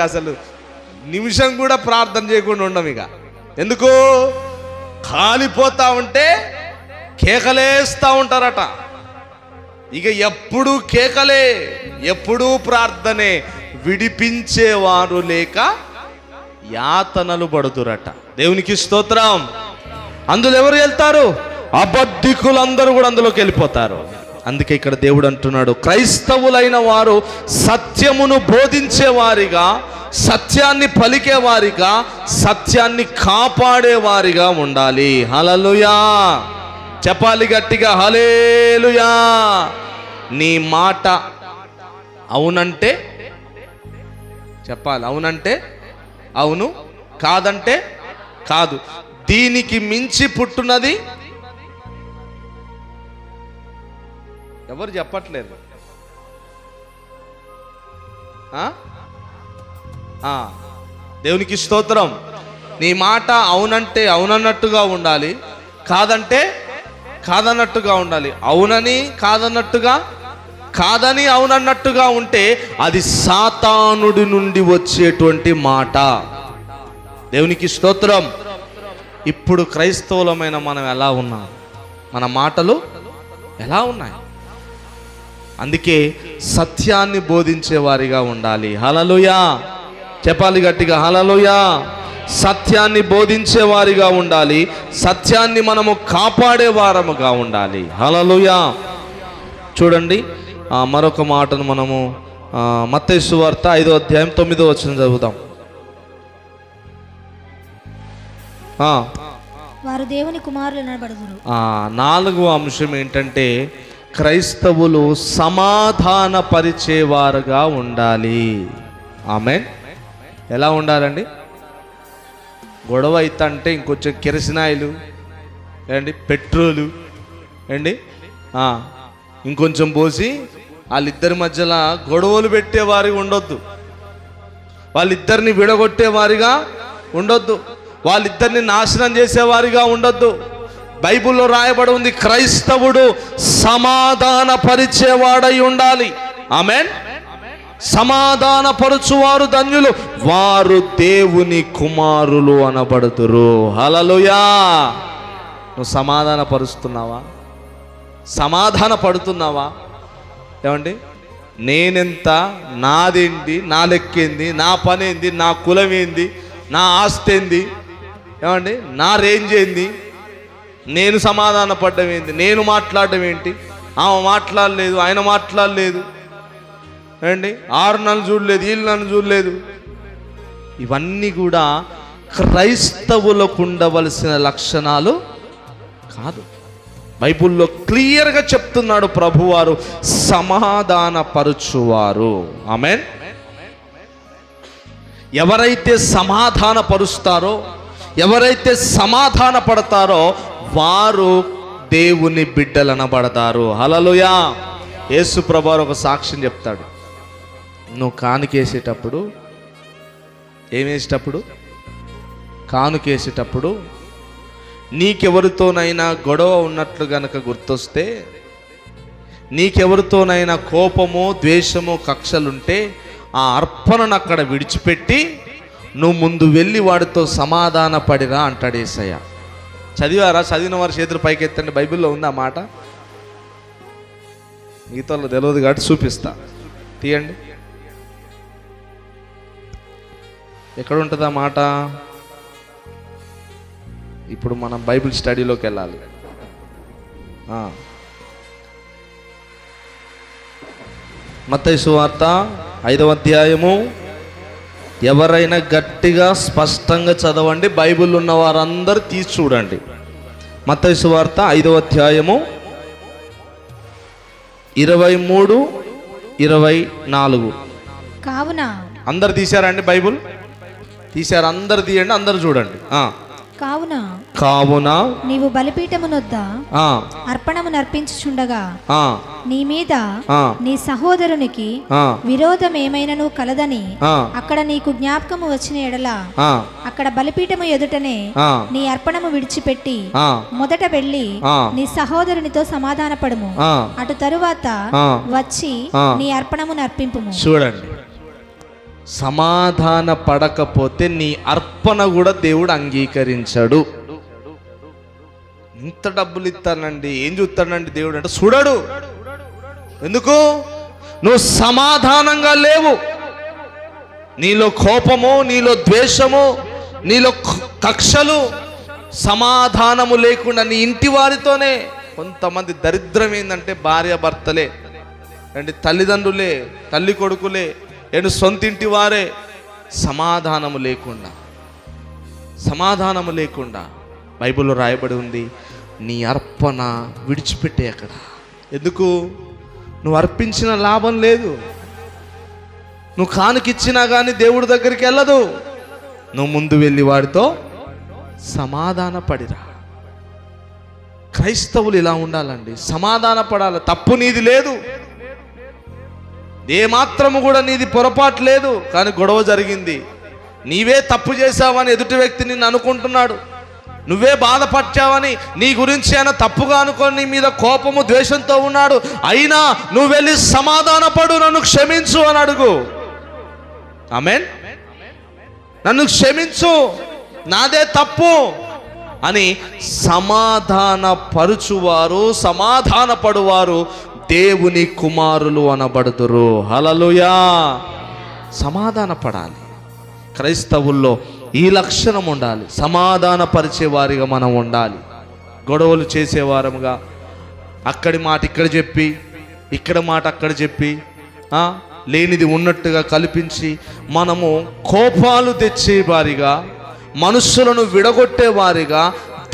అసలు నిమిషం కూడా ప్రార్థన చేయకుండా ఉండం. ఇక ఎందుకు? కాలిపోతా ఉంటే కేకలేస్తూ ఉంటారట. ఇక ఎప్పుడూ కేకలే, ఎప్పుడూ ప్రార్థనే, విడిపించేవారు లేక యాతనలు పడుతురట. దేవునికి స్తోత్రం. అందులో ఎవరు వెళ్తారు? అబద్ధికులందరూ కూడా అందులోకి వెళ్ళిపోతారు. అందుకే ఇక్కడ దేవుడు అంటున్నాడు, క్రైస్తవులైన వారు సత్యమును బోధించేవారిగా, సత్యాన్ని పలికేవారిగా, సత్యాన్ని కాపాడేవారిగా ఉండాలి. హల్లెలూయా చెప్పాలి గట్టిగా, హల్లెలూయా. నీ మాట అవునంటే చెప్పాలి, అవునంటే అవును, కాదంటే కాదు. దీనికి మించి పుట్టున్నది ఎవరు చెప్పట్లేదు. దేవునికి స్తోత్రం. నీ మాట అవునంటే అవునన్నట్టుగా ఉండాలి, కాదంటే కాదన్నట్టుగా ఉండాలి. అవునని కాదన్నట్టుగా, కాదని అవునన్నట్టుగా ఉంటే అది సాతానుడి నుండి వచ్చేటువంటి మాట. దేవునికి స్తోత్రం. ఇప్పుడు క్రైస్తవులమైన మనం ఎలా ఉన్నాం? మన మాటలు ఎలా ఉన్నాయి? అందుకే సత్యాన్ని బోధించే వారిగా ఉండాలి. హల్లెలూయా చెప్పాలి గట్టిగా, హల్లెలూయా. సత్యాన్ని బోధించే వారిగా ఉండాలి, సత్యాన్ని మనము కాపాడే వారముగా ఉండాలి. హల్లెలూయా. చూడండి మరొక మాటను మనము మత్తయి సువార్త 5వ అధ్యాయం 9వ వచనం చదువుదాం. వారు దేవుని కుమారులు అనబడుదురు. 4వ అంశం ఏంటంటే క్రైస్తవులు సమాధాన పరిచేవారుగా ఉండాలి. ఆమేన్. ఎలా ఉండాలండి? గొడవ అవుతుంటే ఇంకొంచెం కిరసనాయిలు ఏండి, పెట్రోలు ఏండి ఇంకొంచెం పోసి వాళ్ళిద్దరి మధ్యలో గొడవలు పెట్టేవారిగా ఉండొద్దు, వాళ్ళిద్దరిని విడగొట్టేవారిగా ఉండొద్దు, వాళ్ళిద్దరిని నాశనం చేసేవారిగా ఉండొద్దు. బైబిల్లో రాయబడి ఉంది, క్రైస్తవుడు సమాధాన పరిచేవాడై ఉండాలి. ఆమేన్. సమాధాన పరుచువారు ధన్యులు, వారు దేవుని కుమారులు అనబడుదురు. హల్లెలూయా. నువ్వు సమాధాన పరుస్తున్నావా? సమాధాన పడుతున్నావా? ఏమండి, నేనెంత, నాదేంటి, నా లెక్కేంది, నా పనేంది, నా కులం ఏంది, నా ఆస్తి ఏంది, ఏమండి నా రేంజ్ ఏంది, నేను సమాధాన పడ్డం ఏంటి, నేను మాట్లాడడం ఏంటి, ఆమె మాట్లాడలేదు, ఆయన మాట్లాడలేదు, ఏమండి 6 నెలలు చూడలేదు, వీళ్ళు నన్ను చూడలేదు. ఇవన్నీ కూడా క్రైస్తవులకు ఉండవలసిన లక్షణాలు కాదు. బైబిల్లో క్లియర్గా చెప్తున్నాడు ప్రభువారు, సమాధాన పరుచువారు. ఆమేన్. ఎవరైతే సమాధాన పరుస్తారో, ఎవరైతే సమాధాన పడతారో వారు దేవుని బిడ్డలు అనబడతారు. హల్లెలూయా. యేసు ప్రభువారు ఒక సాక్ష్యం చెప్తాడు. నువ్వు కానుకేసేటప్పుడు, ఏమేసేటప్పుడు, కానుకేసేటప్పుడు నీకెవరితోనైనా గొడవ ఉన్నట్లు గనక గుర్తొస్తే, నీకెవరితోనైనా కోపము, ద్వేషము, కక్షలుంటే ఆ అర్పణను అక్కడ విడిచిపెట్టి నువ్వు ముందు వెళ్ళి వాడితో సమాధాన పడిరా అంటాడు యేసయ్య. చదివారా? చదివిన వారు చేతులు పైకెత్తండి. బైబిల్లో ఉంది ఆ మాట. మిగతాలో తెలియదు కాబట్టి చూపిస్తా, తీయండి. ఎక్కడ ఉంటుంది ఆ మాట? ఇప్పుడు మనం బైబిల్ స్టడీలోకి వెళ్ళాలి. మత్తయి సువార్త 5వ అధ్యాయము. ఎవరైనా గట్టిగా స్పష్టంగా చదవండి, బైబిల్ ఉన్న వారందరూ తీసి చూడండి. మత్తయి సువార్త 5వ అధ్యాయము 23, 24. కావున అందరు తీశారండి? బైబిల్ తీశారు? అందరు తీయండి, అందరు చూడండి. కావున నీవు బలిపీఠమునొద్ద అర్పణము నర్పించుచుండగా నీ మీద నీ సహోదరునికి విరోధం ఏమైనను కలదని అక్కడ నీకు జ్ఞాపకము వచ్చిన ఎడల అక్కడ బలిపీఠము ఎదుటనే నీ అర్పణము విడిచిపెట్టి మొదట వెళ్ళి నీ సహోదరునితో సమాధాన పడుము, అటు తరువాత వచ్చి నీ అర్పణము నర్పింపుము. చూడండి, సమాధాన పడకపోతే నీ అర్పణ కూడా దేవుడు అంగీకరించాడు. ఇంత డబ్బులు ఇస్తానండి, ఏం చూస్తానండి దేవుడు అంటే చూడడు. ఎందుకు? నువ్వు సమాధానంగా లేవు. నీలో కోపము, నీలో ద్వేషము, నీలో కక్షలు, సమాధానము లేకుండా నీ ఇంటి వారితోనే. కొంతమంది దరిద్రం ఏంటంటే భార్య భర్తలే, అంటే తల్లిదండ్రులే, తల్లి కొడుకులే, సొంతింటి వారే సమాధానము లేకుండా బైబిల్లో రాయబడి ఉంది, నీ అర్పణ విడిచిపెట్టే అక్కడ. ఎందుకు? నువ్వు అర్పించిన లాభం లేదు. నువ్వు కానుకిచ్చినా కానీ దేవుడి దగ్గరికి వెళ్ళదు. నువ్వు ముందు వెళ్ళి వాడితో సమాధాన పడిరా. క్రైస్తవులు ఇలా ఉండాలండి, సమాధాన పడాలి. తప్పు నీది లేదు, ఏమాత్రము కూడా నీది పొరపాటు లేదు, కానీ గొడవ జరిగింది. నీవే తప్పు చేశావని ఎదుటి వ్యక్తి నిన్ను అనుకుంటున్నాడు, నువ్వే బాధపడ్డావని నీ గురించి ఆయన తప్పుగా అనుకొని నీ మీద కోపము ద్వేషంతో ఉన్నాడు. అయినా నువ్వు వెళ్ళి సమాధాన పడు, నన్ను క్షమించు అని అడుగు. ఆమేన్. నన్ను క్షమించు, నాదే తప్పు అని సమాధాన పరుచువారు, సమాధాన పడువారు దేవుని కుమారులు అనబడుదురు. హల్లెలూయా. సమాధాన పడాలి. క్రైస్తవుల్లో ఈ లక్షణం ఉండాలి. సమాధాన పరిచేవారిగా మనం ఉండాలి. గొడవలు చేసేవారముగా అక్కడి మాట ఇక్కడ చెప్పి, ఇక్కడ మాట అక్కడ చెప్పి, లేనిది ఉన్నట్టుగా కల్పించి మనము కోపాలు తెచ్చేవారిగా, మనుషులను విడగొట్టేవారిగా,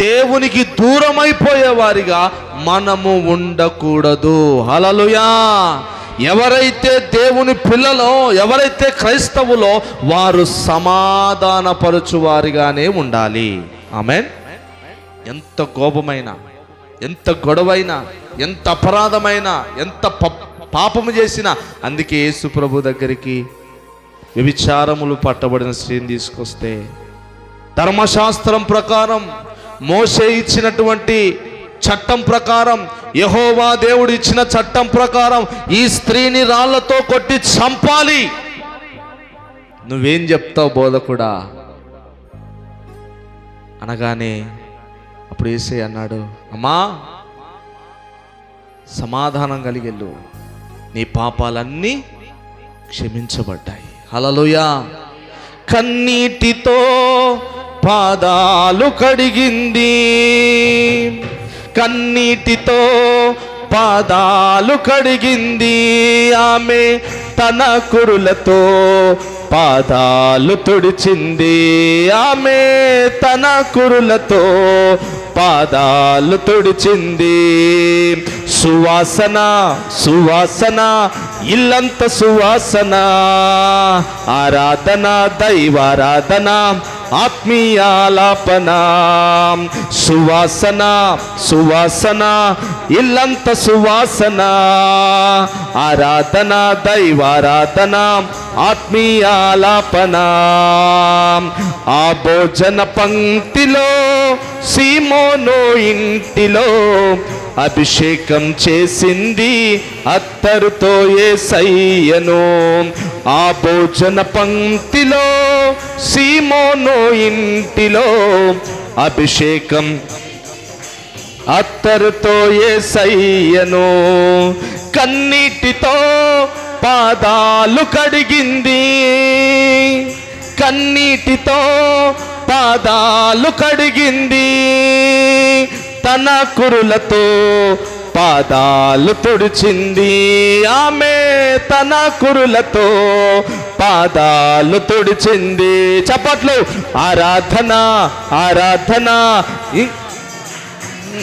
దేవునికి దూరమైపోయేవారిగా మనము ఉండకూడదు. హల్లెలూయా. ఎవరైతే దేవుని పిల్లలో, ఎవరైతే క్రైస్తవులో, వారు సమాధానపరచువారిగానే ఉండాలి. ఆమేన్. ఎంత కోపమైనా, ఎంత గొడవైనా, ఎంత అపరాధమైనా, ఎంత పాపము చేసినా, అందుకే యేసు ప్రభు దగ్గరికి వ్యభిచారములు పట్టబడిన స్త్రీని తీసుకొస్తే ధర్మశాస్త్రం ప్రకారం, మోషే ఇచ్చినటువంటి చట్టం ప్రకారం, యెహోవా దేవుడు ఇచ్చిన చట్టం ప్రకారం ఈ స్త్రీని రాళ్లతో కొట్టి చంపాలి. నువ్వేం చెప్తావు బోధకుడా అనగానే అప్పుడు యేసయ్య అన్నాడు, అమ్మా సమాధానం కలిగెళ్ళు, నీ పాపాలన్నీ క్షమించబడ్డాయి. హల్లెలూయా. కన్నీటితో పాదాలు కడిగింది, కన్నీటితో పాదాలు కడిగింది. ఆమె తన కురులతో పాదాలు తుడిచింది. ఆమె తన కురులతో పాదాలు తుడిచింది. సువాసన సువాసన, ఇల్లంత సువాసన, ఆరాధన, దైవారాధన, ఆత్మీయాలాపన. సువాసన సువాసన, ఇల్లంత సువాసన, ఆరాధన, దైవారాధన, ఆత్మీయాలాపన. ఆ భోజన పంక్తిలో, సీమోను ఇంటిలో అభిషేకం చేసింది అత్తరుతో యేసయ్యను. ఆ భోజన పంక్తిలో, సీమోను ఇంటిలో అభిషేకం అత్తరుతో యేసయ్యను. కన్నీటితో పాదాలు కడిగింది, కన్నీటితో పాదాలు కడిగింది. తన కురులతో పాదాలు తుడిచింది. ఆమె తన కురులతో పాదాలు తుడిచింది. చప్పట్లు. ఆరాధన ఆరాధన,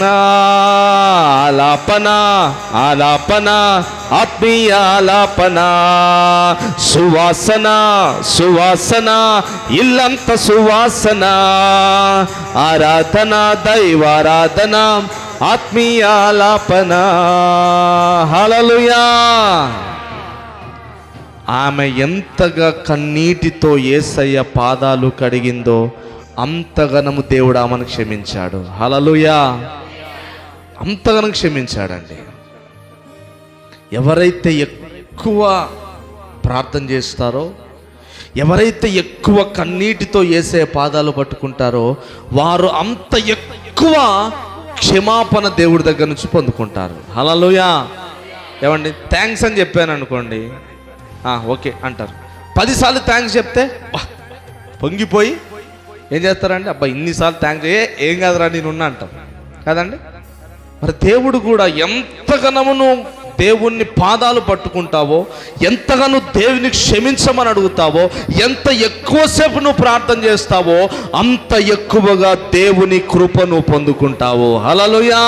ఆలాపన ఆలాపన, ఆత్మీయాలాపన. సువాసన సువాసన, ఇల్లంత సువాసన, ఆరాధన, దైవారాధన, ఆత్మీయాలాపన. హల్లెలూయా. ఆమె ఎంతగా కన్నీటితో యేసయ్య పాదాలు కడిగిందో అంతగనము దేవుడు ఆమెను క్షమించాడు. హల్లెలూయా. అంతగానం క్షమించాడండి. ఎవరైతే ఎక్కువ ప్రార్థన చేస్తారో, ఎవరైతే ఎక్కువ కన్నీటితో యేసయ్య పాదాలు పట్టుకుంటారో, వారు అంత ఎక్కువ క్షమాపణ దేవుడి దగ్గర నుంచి పొందుకుంటారు. హల్లెలూయా. ఏమండి థ్యాంక్స్ అని చెప్పాను అనుకోండి, ఓకే అంటారు. 10 సార్లు థ్యాంక్స్ చెప్తే పొంగిపోయి ఏం చేస్తారండి, అబ్బా ఇన్నిసార్లు థ్యాంక్స్ ఏం కాదురా నేనున్నా అంటాం కదండి. మరి దేవుడు కూడా ఎంతగానో నువ్వు దేవుణ్ణి పాదాలు పట్టుకుంటావో, ఎంతగానో దేవుని క్షమించమని అడుగుతావో, ఎంత ఎక్కువసేపు నువ్వు ప్రార్థన చేస్తావో అంత ఎక్కువగా దేవుని కృపను పొందుకుంటావు. హల్లెలూయా.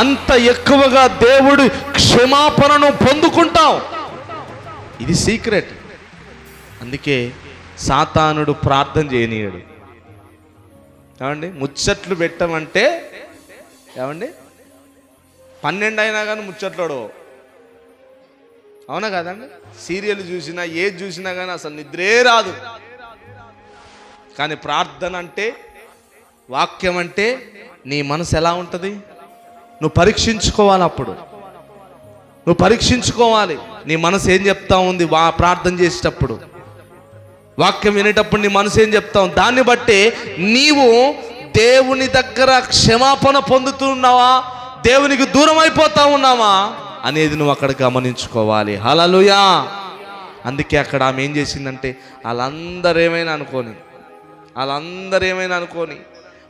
అంత ఎక్కువగా దేవుడి క్షమాపణను పొందుకుంటావు. ఇది సీక్రెట్. అందుకే సాతానుడు ప్రార్థన చేయనీయడు. ఏమండి ముచ్చట్లు పెట్టమంటే ఏమండి 12 అయినా కానీ ముచ్చట్లాడు, అవునా కదండి. సీరియల్ చూసినా ఏది చూసినా కానీ అసలు నిద్రే రాదు. కానీ ప్రార్థన అంటే, వాక్యం అంటే నీ మనసు ఎలా ఉంటుంది నువ్వు పరీక్షించుకోవాలి. అప్పుడు నువ్వు పరీక్షించుకోవాలి నీ మనసు ఏం చెప్తా ఉంది. ప్రార్థన చేసేటప్పుడు, వాక్యం వినేటప్పుడు నీ మనసు ఏం చెప్తా ఉంది. దాన్ని బట్టి నీవు దేవుని దగ్గర క్షమాపణ పొందుతున్నావా, దేవునికి దూరం అయిపోతా ఉన్నావా అనేది నువ్వు అక్కడ గమనించుకోవాలి. హల్లెలూయా. అందుకే అక్కడ ఆమె ఏం చేసిందంటే, వాళ్ళందరూ ఏమైనా అనుకోని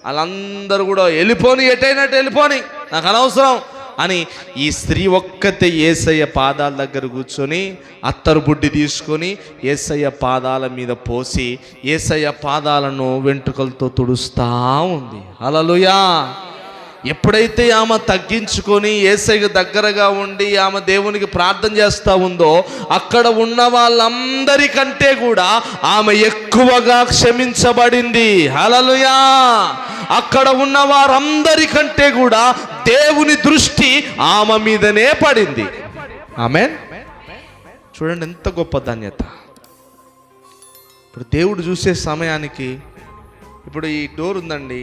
వాళ్ళందరూ కూడా వెళ్ళిపోని, ఎటైనట్టు వెళ్ళిపోని, నాకు అనవసరం అని ఈ స్త్రీ ఒక్కతే యేసయ్య పాదాల దగ్గర కూర్చొని అత్తరు బుడ్డి తీసుకొని యేసయ్య పాదాల మీద పోసి యేసయ్య పాదాలను వెంట్రుకలతో తుడుస్తూ ఉంది. హల్లెలూయా. ఎప్పుడైతే ఆమె తగ్గించుకొని యేసయ్య దగ్గరగా ఉండి ఆమె దేవునికి ప్రార్థన చేస్తూ ఉందో, అక్కడ ఉన్న వాళ్ళందరికంటే కూడా ఆమె ఎక్కువగా క్షమించబడింది. హల్లెలూయా. అక్కడ ఉన్న వారందరికంటే కూడా దేవుని దృష్టి ఆమె మీదనే పడింది. ఆమేన్. చూడండి ఎంత గొప్ప ధన్యత. ఇప్పుడు దేవుడు చూసే సమయానికి, ఇప్పుడు ఈ డోర్ ఉందండి,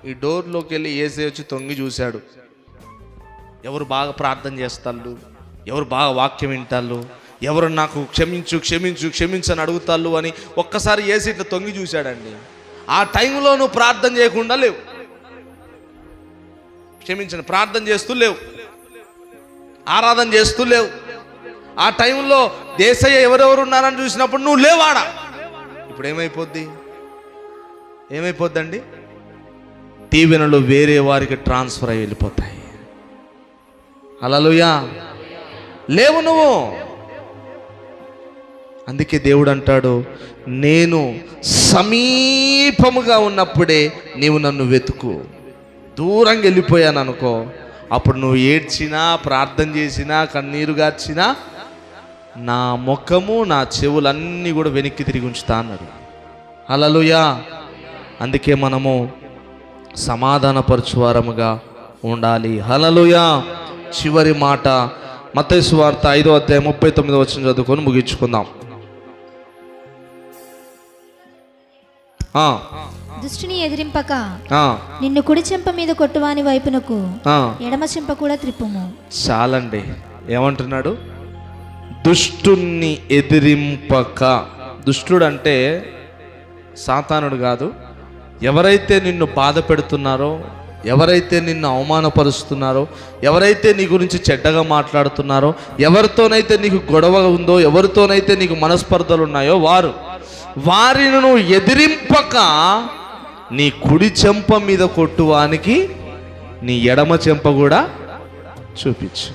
ఈ డోర్లోకి వెళ్ళి యేసయ్య వచ్చి తొంగి చూశాడు. ఎవరు బాగా ప్రార్థన చేస్తాళ్ళు, ఎవరు బాగా వాక్యం వింటాళ్ళు, ఎవరు నాకు క్షమించు క్షమించు క్షమించని అడుగుతాళ్ళు అని ఒక్కసారి యేసయ్య ఇట్లా తొంగి చూశాడండి. ఆ టైంలో నువ్వు ప్రార్థన చేయకుండా లేవు, క్షమించని ప్రార్థన చేస్తూ లేవు, ఆరాధన చేస్తూ లేవు. ఆ టైంలో యేసయ్య ఎవరెవరు ఉన్నారని చూసినప్పుడు నువ్వు లేవాడా. ఇప్పుడు ఏమైపోద్దండి, దీవెనలు వేరే వారికి ట్రాన్స్ఫర్ అయ్యి వెళ్ళిపోతాయి. హల్లెలూయా. లేవు నువ్వు. అందుకే దేవుడు అంటాడు, నేను సమీపముగా ఉన్నప్పుడే నీవు నన్ను వెతుకు. దూరంగా వెళ్ళిపోయాను అనుకో, అప్పుడు నువ్వు ఏడ్చినా ప్రార్థన చేసినా కన్నీరు గార్చినా నా ముఖము నా చెవులన్నీ కూడా వెనక్కి తిరిగి ఉంచుతా అన్నాడు. హల్లెలూయా. అందుకే మనము సమాధానపరచువారముగా ఉండాలి. హల్లెలూయా. చివరి మాట మత్తయి సువార్త 5వ అధ్యాయం 39వ వచనం చదువుకొని ముగించుకుందాం. దుష్టుని ఎదిరింపక నిన్ను కుడి చెంప మీద కొట్టువాని వైపునకు ఎడమ చెంప కూడా త్రిప్పుము. చాలండి. ఏమంటున్నాడు? దుష్టుని ఎదిరింపక. దుష్టుడు అంటే సాతానుడు కాదు. ఎవరైతే నిన్ను బాధ పెడుతున్నారో, ఎవరైతే నిన్ను అవమానపరుస్తున్నారో, ఎవరైతే నీ గురించి చెడ్డగా మాట్లాడుతున్నారో, ఎవరితోనైతే నీకు గొడవ ఉందో, ఎవరితోనైతే నీకు మనస్పర్ధలు ఉన్నాయో వారిని నువ్వు ఎదిరింపక నీ కుడి చెంప మీద కొట్టువానికి నీ ఎడమ చెంప కూడా చూపించు.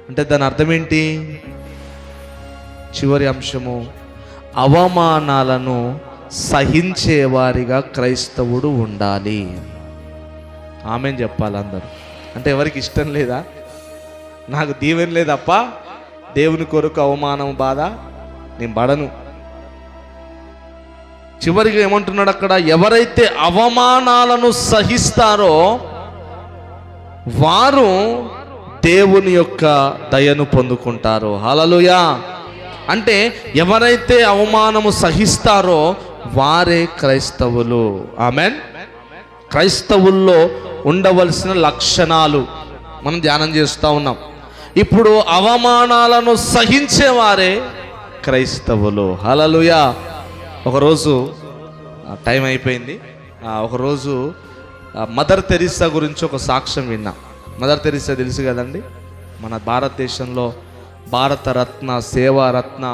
అంటే దాని అర్థం ఏంటి? చివరి అంశము, అవమానాలను సహించేవారిగా క్రైస్తవుడు ఉండాలి. ఆమెన్ చెప్పాలి అందరూ. అంటే ఎవరికి ఇష్టం లేదా? నాకు దీవెన లేదప్ప, దేవుని కొరకు అవమానం బాధ నేను పడను. చివరిగా ఏమంటున్నాడు అక్కడ? ఎవరైతే అవమానాలను సహిస్తారో వారు దేవుని యొక్క దయను పొందుకుంటారు. హల్లెలూయా. అంటే ఎవరైతే అవమానము సహిస్తారో వారే క్రైస్తవులు. ఆమెన్. క్రైస్తవుల్లో ఉండవలసిన లక్షణాలు మనం ధ్యానం చేస్తూ ఉన్నాం. ఇప్పుడు అవమానాలను సహించేవారే క్రైస్తవులు. హల్లెలూయా. ఒకరోజు టైం అయిపోయింది. ఒకరోజు మదర్ తెరీసా గురించి ఒక సాక్ష్యం విన్నా. మదర్ తెరీసా తెలుసు కదండి. మన భారతదేశంలో భారతరత్న, సేవారత్న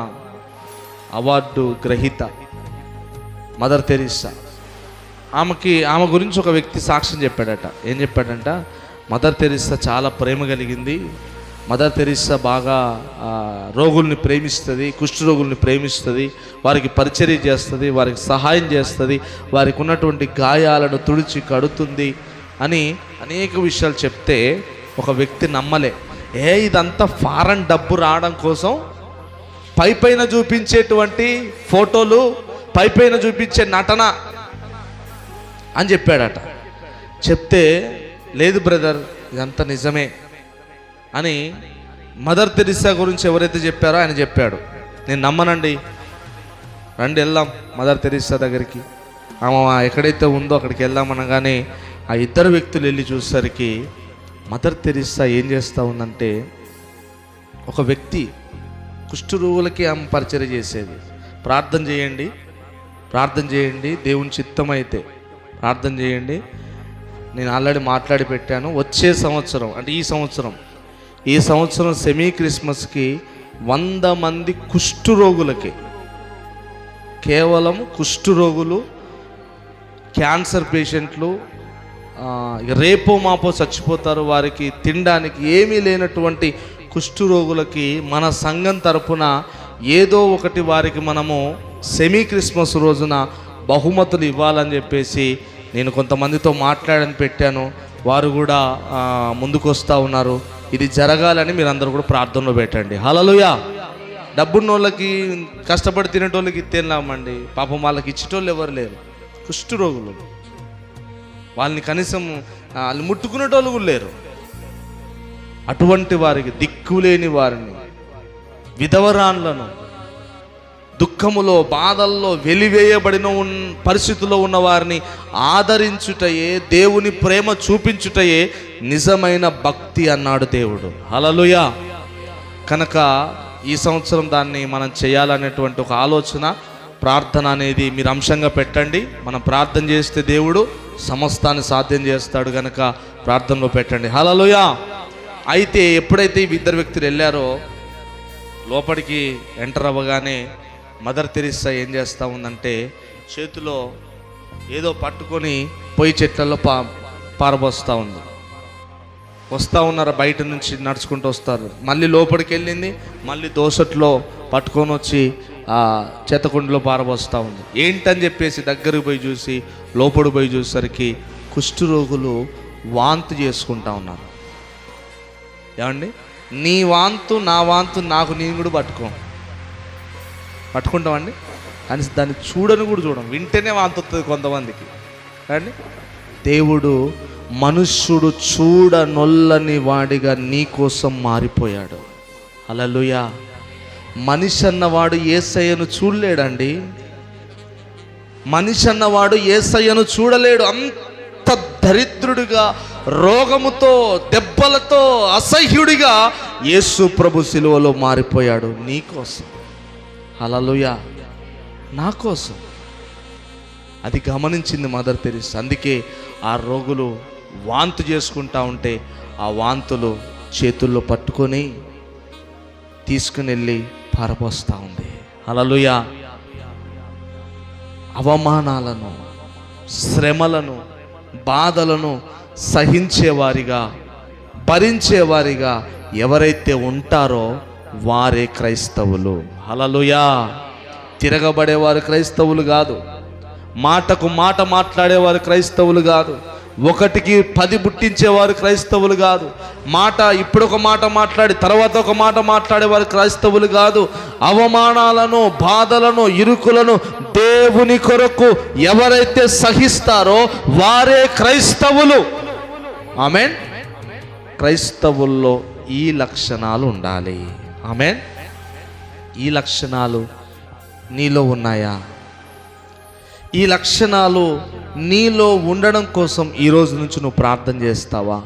అవార్డు గ్రహీత మదర్ తెరీసా. ఆమె గురించి ఒక వ్యక్తి సాక్ష్యం చెప్పాడట. ఏం చెప్పాడంట? మదర్ తెరీసా చాలా ప్రేమ కలిగింది, మదర్ తెరీసా బాగా రోగుల్ని ప్రేమిస్తుంది, కుష్ఠరోగుల్ని ప్రేమిస్తుంది, వారికి పరిచర్య చేస్తుంది, వారికి సహాయం చేస్తుంది, వారికి ఉన్నటువంటి గాయాలను తుడిచి కడుతుంది అని అనేక విషయాలు చెప్తే ఒక వ్యక్తి నమ్మలే. ఇదంతా ఫారెన్ డబ్బు రావడం కోసం పైపైన చూపించేటువంటి ఫోటోలు, పైపైన చూపించే నటన అని చెప్పాడట. చెప్తే లేదు బ్రదర్, ఇదంతా నిజమే అని మదర్ తెరీసా గురించి ఎవరైతే చెప్పారో ఆయన చెప్పాడు. నేను నమ్మనండి, రండి వెళ్దాం మదర్ తెరీసా దగ్గరికి, ఆమె ఎక్కడైతే ఉందో అక్కడికి వెళ్దామనగానే ఆ ఇద్దరు వ్యక్తులు వెళ్ళి చూసేసరికి మదర్ తెరీసా ఏం చేస్తూ ఉందంటే, ఒక వ్యక్తి కుష్ఠరోగులకి ఆమె పరిచర్య చేసేది. ప్రార్థన చేయండి, దేవుని చిత్తమైతే ప్రార్థన చేయండి, నేను ఆల్రెడీ మాట్లాడి పెట్టాను, వచ్చే సంవత్సరం అంటే ఈ సంవత్సరం సెమీ క్రిస్మస్కి 100 మంది కుష్ఠరోగులకి, కేవలం కుష్ఠరోగులు, క్యాన్సర్ పేషెంట్లు, రేపో మాపో చచ్చిపోతారు, వారికి తినడానికి ఏమీ లేనటువంటి కుష్ఠరోగులకి మన సంఘం తరపున ఏదో ఒకటి వారికి మనము సెమీ క్రిస్మస్ రోజున బహుమతులు ఇవ్వాలని చెప్పేసి నేను కొంతమందితో మాట్లాడని పెట్టాను. వారు కూడా ముందుకు వస్తూ ఉన్నారు. ఇది జరగాలని మీరందరూ కూడా ప్రార్థనలో పెట్టండి. హల్లెలూయా. డబ్బున్న వాళ్ళకి, కష్టపడి తినేటోళ్ళకి తినలామండి, పాపం వాళ్ళకి ఇచ్చేటోళ్ళు ఎవరు లేరు. కుష్ఠరోగులు, వాళ్ళని కనీసం వాళ్ళు ముట్టుకునేటోళ్ళు కూడా లేరు. అటువంటి వారికి, దిక్కులేని వారిని, విధవరాన్లను, దుఃఖములో బాధల్లో వెలివేయబడిన పరిస్థితుల్లో ఉన్న వారిని ఆదరించుటయే, దేవుని ప్రేమ చూపించుటయే నిజమైన భక్తి అన్నాడు దేవుడు. హల్లెలూయా. కనుక ఈ సంవత్సరం దాన్ని మనం చేయాలనేటువంటి ఒక ఆలోచన, ప్రార్థన అనేది మీరు అంశంగా పెట్టండి. మనం ప్రార్థన చేస్తే దేవుడు సమస్తాన్ని సాధ్యం చేస్తాడు. కనుక ప్రార్థనలో పెట్టండి. హల్లెలూయా. అయితే ఎప్పుడైతే ఈ ఇద్దరు వ్యక్తులు వెళ్ళారో, లోపలికి ఎంటర్ అవ్వగానే మదర్ తెరీసా ఏం చేస్తూ ఉందంటే, చేతిలో ఏదో పట్టుకొని పొయ్యి చెట్లలో పారబోస్తూ ఉంది. వస్తూ ఉన్నారు, బయట నుంచి నడుచుకుంటూ వస్తారు. మళ్ళీ లోపలికి వెళ్ళింది, మళ్ళీ దోసట్లో పట్టుకొని వచ్చి ఆ చేతకుండిలో పారబోస్తూ ఉంది. ఏంటని చెప్పేసి దగ్గరికి పోయి చూసి, లోపలికి పోయి చూసేసరికి కుష్ఠరోగులు వాంతి చేసుకుంటా ఉన్నారు. ఏమండి, నీ వాంతు నా వాంతు నాకు నేను కూడా పట్టుకుంటామండి, కానీ దాన్ని చూడని కూడా చూడం, వింటేనే వాంతి వస్తుంది కొంతమందికి. కానీ దేవుడు మనుష్యుడు చూడనొల్లని వాడిగా నీ కోసం మారిపోయాడు. హల్లెలూయా. మనిషి అన్నవాడు యేసయ్యను చూడలేడండి. మనిషి అన్నవాడు యేసయ్యను చూడలేడు. అంత దరిద్రుడిగా, రోగముతో, దెబ్బలతో, అసహ్యుడిగా యేసు ప్రభు శిలువలో మారిపోయాడు నీ కోసం. హల్లెలూయా. నా కోసం. అది గమనించింది మదర్ తెరీసా. అందుకే ఆ రోగులు వాంతు చేసుకుంటా ఉంటే ఆ వాంతులు చేతుల్లో పట్టుకొని తీసుకుని వెళ్ళి పారబోస్తూ ఉంది. హల్లెలూయా. అవమానాలను, శ్రమలను, బాధలను సహించేవారిగా, భరించేవారిగా ఎవరైతే ఉంటారో వారే క్రైస్తవులు. హల్లెలూయా. తిరగబడేవారు క్రైస్తవులు కాదు, మాటకు మాట మాట్లాడేవారు క్రైస్తవులు కాదు, ఒకటికి 10 పుట్టించేవారు క్రైస్తవులు కాదు, ఇప్పుడు ఒక మాట మాట్లాడి తర్వాత ఒక మాట మాట్లాడేవారు క్రైస్తవులు కాదు. అవమానాలను, బాధలను, ఇరుకులను దేవుని కొరకు ఎవరైతే సహిస్తారో వారే క్రైస్తవులు. ఆమేన్. క్రైస్తవుల్లో ఈ లక్షణాలు ఉండాలి. ఆమేన్. ఈ లక్షణాలు నీలో ఉన్నాయా? ఈ లక్షణాలు నీలో ఉండడం కోసం ఈ రోజు నుంచి నువ్వు ప్రార్థన చేస్తావా?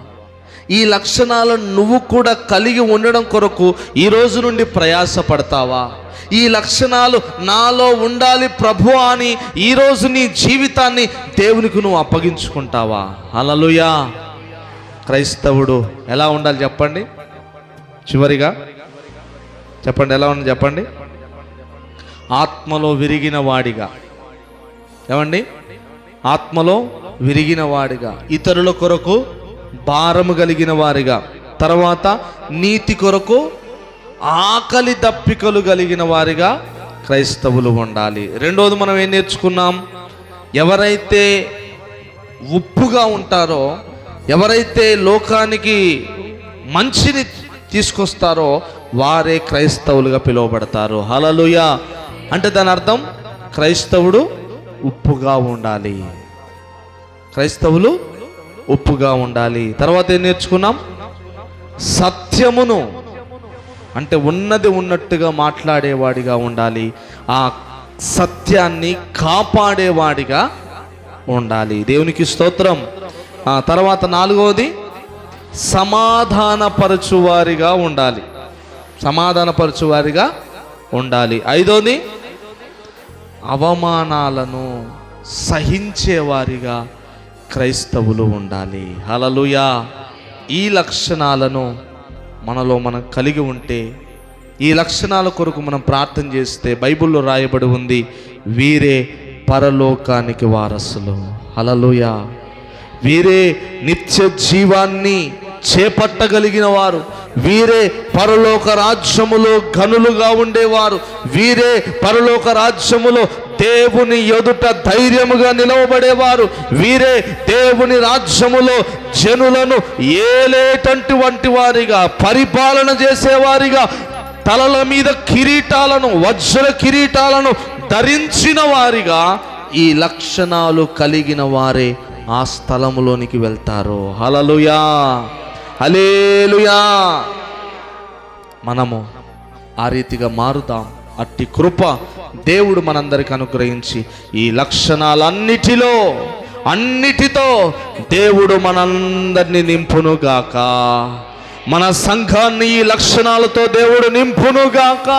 ఈ లక్షణాలను నువ్వు కూడా కలిగి ఉండడం కొరకు ఈ రోజు నుండి ప్రయాసపడతావా? ఈ లక్షణాలు నాలో ఉండాలి ప్రభు అని ఈరోజు నీ జీవితాన్ని దేవునికి నువ్వు అప్పగించుకుంటావా? హల్లెలూయా. క్రైస్తవుడు ఎలా ఉండాలి చెప్పండి? చివరిగా చెప్పండి, ఎలా ఉంది చెప్పండి? ఆత్మలో విరిగిన వాడిగా. ఏమండి? ఆత్మలో విరిగిన వాడిగా, ఇతరుల కొరకు భారము కలిగిన వారిగా, తర్వాత నీతి కొరకు ఆకలి దప్పికలు కలిగిన వారిగా క్రైస్తవులు ఉండాలి. రెండోది మనం ఏం నేర్చుకున్నాం? ఎవరైతే ఉప్పుగా ఉంటారో, ఎవరైతే లోకానికి మంచిని తీసుకొస్తారో వారే క్రైస్తవులుగా పిలువబడతారు. హల్లెలూయా. అంటే దాని అర్థం క్రైస్తవుడు ఉప్పుగా ఉండాలి. క్రైస్తవులు ఉప్పుగా ఉండాలి. తర్వాత ఏం నేర్చుకున్నాం? సత్యమును, అంటే ఉన్నది ఉన్నట్టుగా మాట్లాడేవాడిగా ఉండాలి. ఆ సత్యాన్ని కాపాడేవాడిగా ఉండాలి. దేవునికి స్తోత్రం. తర్వాత నాలుగవది సమాధానపరచువారిగా ఉండాలి. సమాధానపరచువారిగా ఉండాలి. ఐదోది అవమానాలను సహించేవారిగా క్రైస్తవులు ఉండాలి. హల్లెలూయా. ఈ లక్షణాలను మనలో మనం కలిగి ఉంటే, ఈ లక్షణాల కొరకు మనం ప్రార్థన చేస్తే బైబిల్లో రాయబడి ఉంది, వీరే పరలోకానికి వారసులు. హల్లెలూయా. వీరే నిత్య జీవాన్ని చేపట్టగలిగిన వారు, వీరే పరలోక రాజ్యములో ఘనులుగా ఉండేవారు, వీరే పరలోక రాజ్యములో దేవుని ఎదుట ధైర్యముగా నిలవబడేవారు, వీరే దేవుని రాజ్యములో జనులను ఏలేటటువంటి వారిగా, పరిపాలన చేసేవారిగా, తలల మీద కిరీటాలను, వజ్ర కిరీటాలను ధరించిన వారిగా, ఈ లక్షణాలు కలిగిన వారే ఆ స్థలములోనికి వెళ్తారు. హల్లెలూయా, హల్లెలూయా. మనము ఆ రీతిగా మారుతాం. అట్టి కృప దేవుడు మనందరికి అనుగ్రహించి ఈ లక్షణాలన్నిటితో దేవుడు మనందరినీ నింపునుగాక. మన సంఘాన్ని ఈ లక్షణాలతో దేవుడు నింపునుగాక.